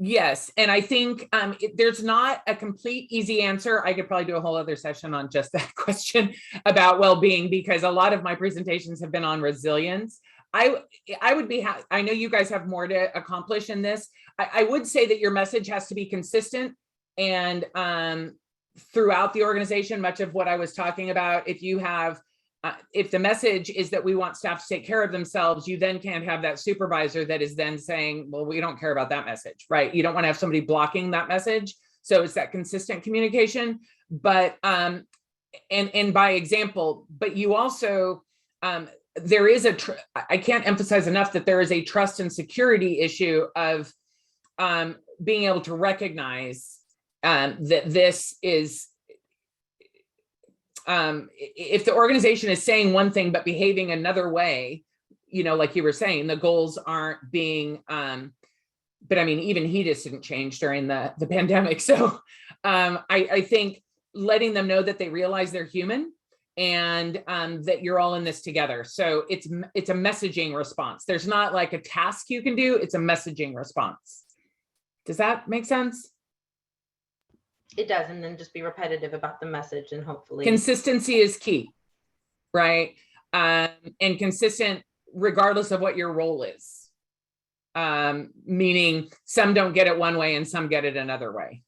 Yes. And I think there's not a complete easy answer. I could probably do a whole other session on just that question about well-being, because a lot of my presentations have been on resilience. I would be, I know you guys have more to accomplish in this. I would say that your message has to be consistent and throughout the organization. Much of what I was talking about, if you have, if the message is that we want staff to take care of themselves, you then can't have that supervisor that is then saying, well, we don't care about that message, right? You don't want to have somebody blocking that message. So it's that consistent communication, but, and by example, but you also, there is I can't emphasize enough that there is a trust and security issue of being able to recognize that this is, if the organization is saying one thing but behaving another way, you know, like you were saying, the goals aren't being, but I mean, even he just didn't change during the pandemic. So I think letting them know that they realize they're human and that you're all in this together. So it's a messaging response. There's not like a task you can do, it's a messaging response. Does that make sense? It does, and then just be repetitive about the message, and hopefully consistency is key, right? And consistent regardless of what your role is. Meaning some don't get it one way and some get it another way.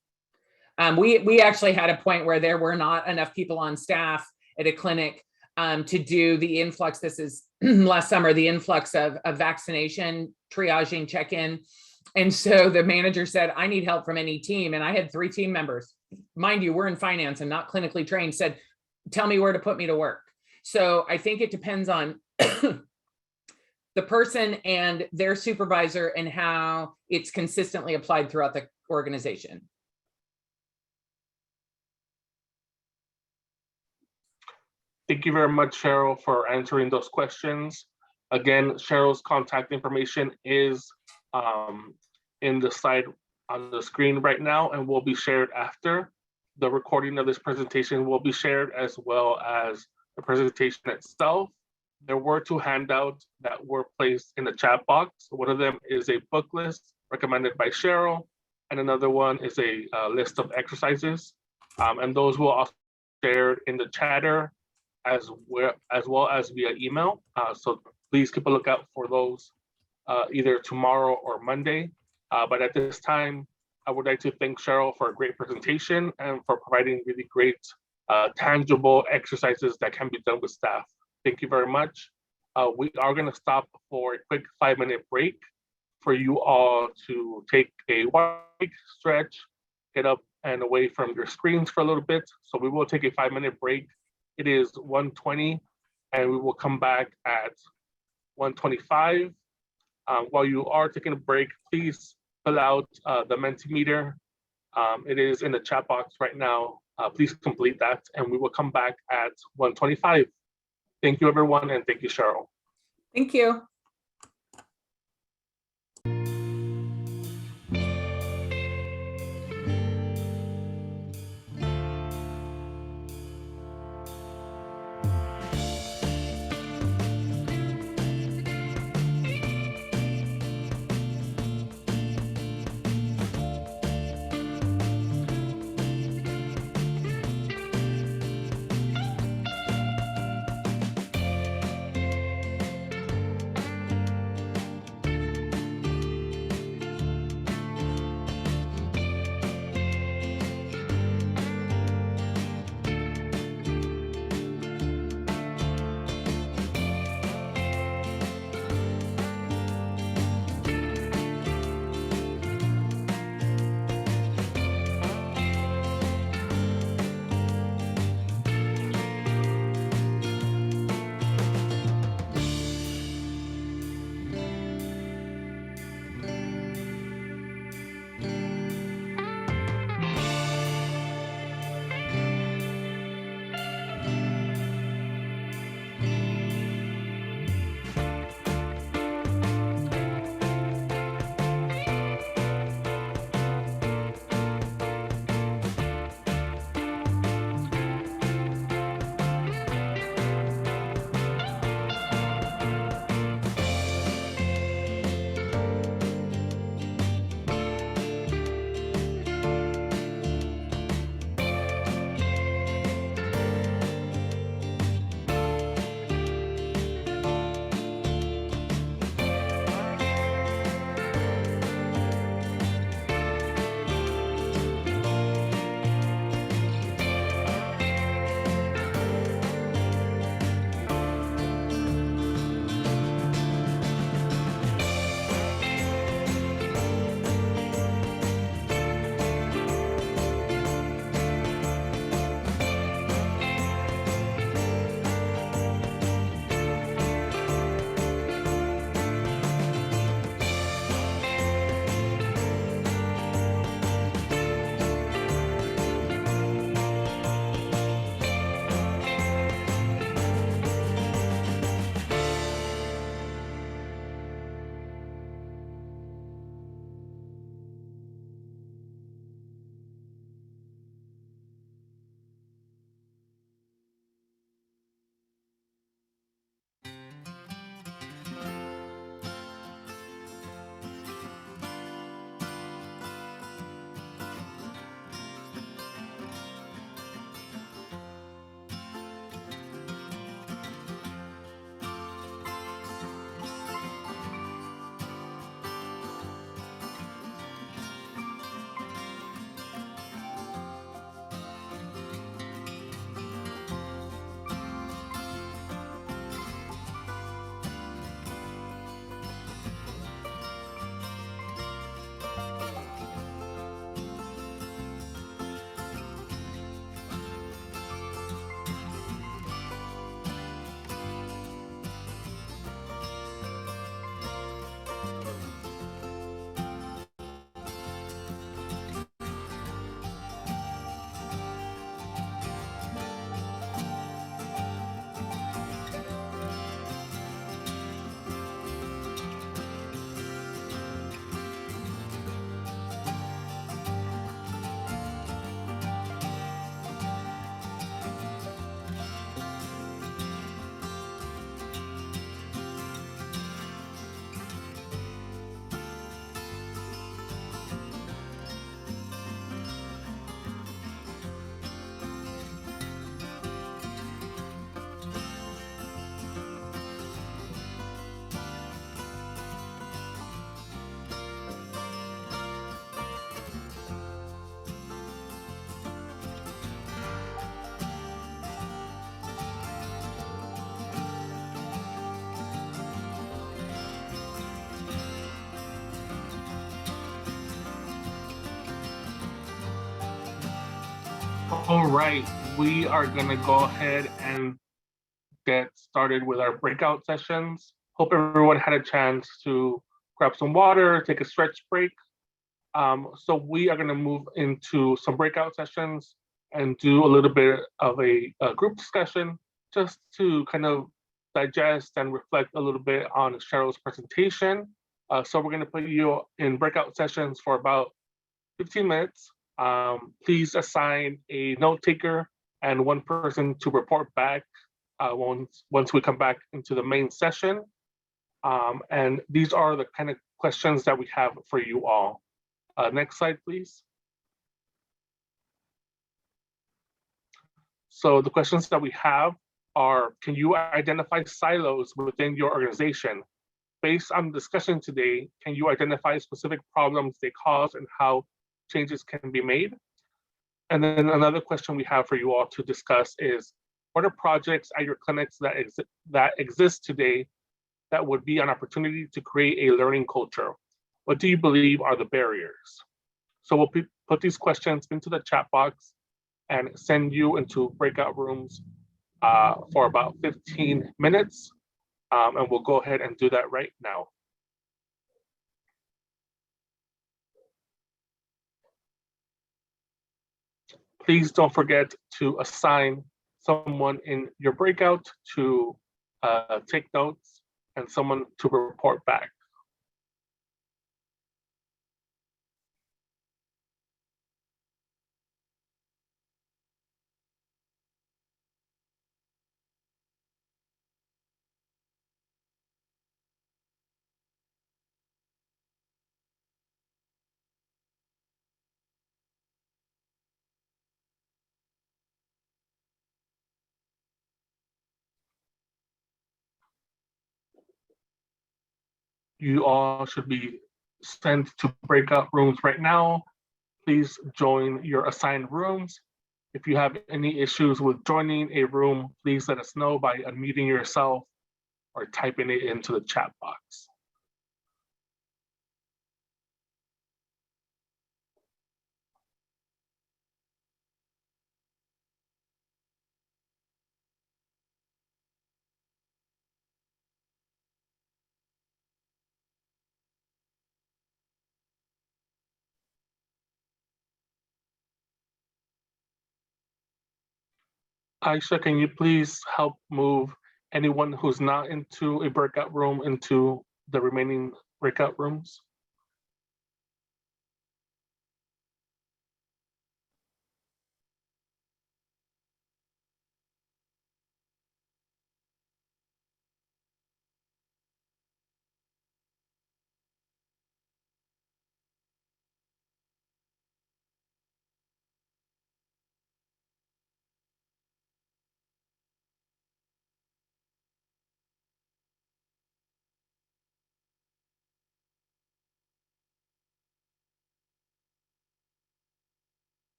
We actually had a point where there were not enough people on staff at a clinic to do the influx. This is last summer, the influx of vaccination, triaging, check-in. And so the manager said, I need help from any team. And I had 3 team members, mind you, we're in finance and not clinically trained, said, tell me where to put me to work. So I think it depends on the person and their supervisor and how it's consistently applied throughout the organization. Thank you very much, Cheryl, for answering those questions. Again, Cheryl's contact information is in the slide on the screen right now and will be shared after. The recording of this presentation will be shared, as well as the presentation itself. There were 2 handouts that were placed in the chat box. One of them is a book list recommended by Cheryl, and another one is a list of exercises. And those will also be shared in the chatter as well as via email. So please keep a lookout for those either tomorrow or Monday. But at this time, I would like to thank Cheryl for a great presentation and for providing really great tangible exercises that can be done with staff. Thank you very much. We are going to stop for a quick 5-minute break for you all to take a walk, stretch, get up and away from your screens for a little bit. So we will take a 5-minute break. It is 1:20, and we will come back at 125. While you are taking a break, please fill out the Mentimeter. It is in the chat box right now. Please complete that, and we will come back at 125. Thank you, everyone, and thank you, Cheryl. Thank you. All right, we are gonna go ahead and get started with our breakout sessions. Hope everyone had a chance to grab some water, take a stretch break. So we are going to move into some breakout sessions and do a little bit of a group discussion just to kind of digest and reflect a little bit on Cheryl's presentation. So we're going to put you in breakout sessions for about 15 minutes. Please assign a note taker and one person to report back once we come back into the main session. And these are the kind of questions that we have for you all. Next slide, please. So the questions that we have are, can you identify silos within your organization? Based on the discussion today, can you identify specific problems they cause and how changes can be made? And then another question we have for you all to discuss is, what are projects at your clinics that exist today that would be an opportunity to create a learning culture? What do you believe are the barriers? So we'll put these questions into the chat box and send you into breakout rooms for about 15 minutes. And we'll go ahead and do that right now. Please don't forget to assign someone in your breakout to take notes and someone to report back. You all should be sent to breakout rooms right now. Please join your assigned rooms. If you have any issues with joining a room, please let us know by unmuting yourself or typing it into the chat box. Aisha, can you please help move anyone who's not into a breakout room into the remaining breakout rooms?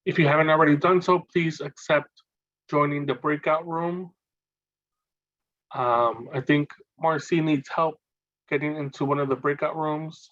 If you haven't already done so, please accept joining the breakout room. I think Marcy needs help getting into one of the breakout rooms.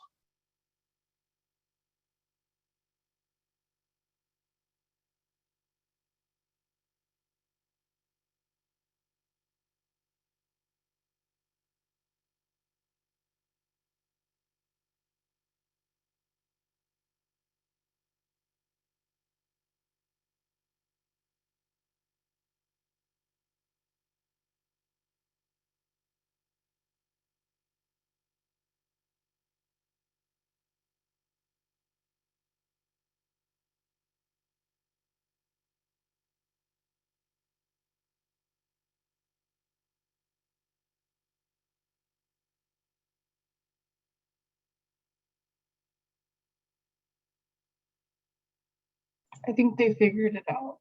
I think they figured it out.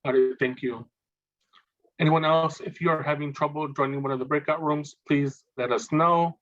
All right, thank you. Anyone else, if you are having trouble joining one of the breakout rooms, please let us know.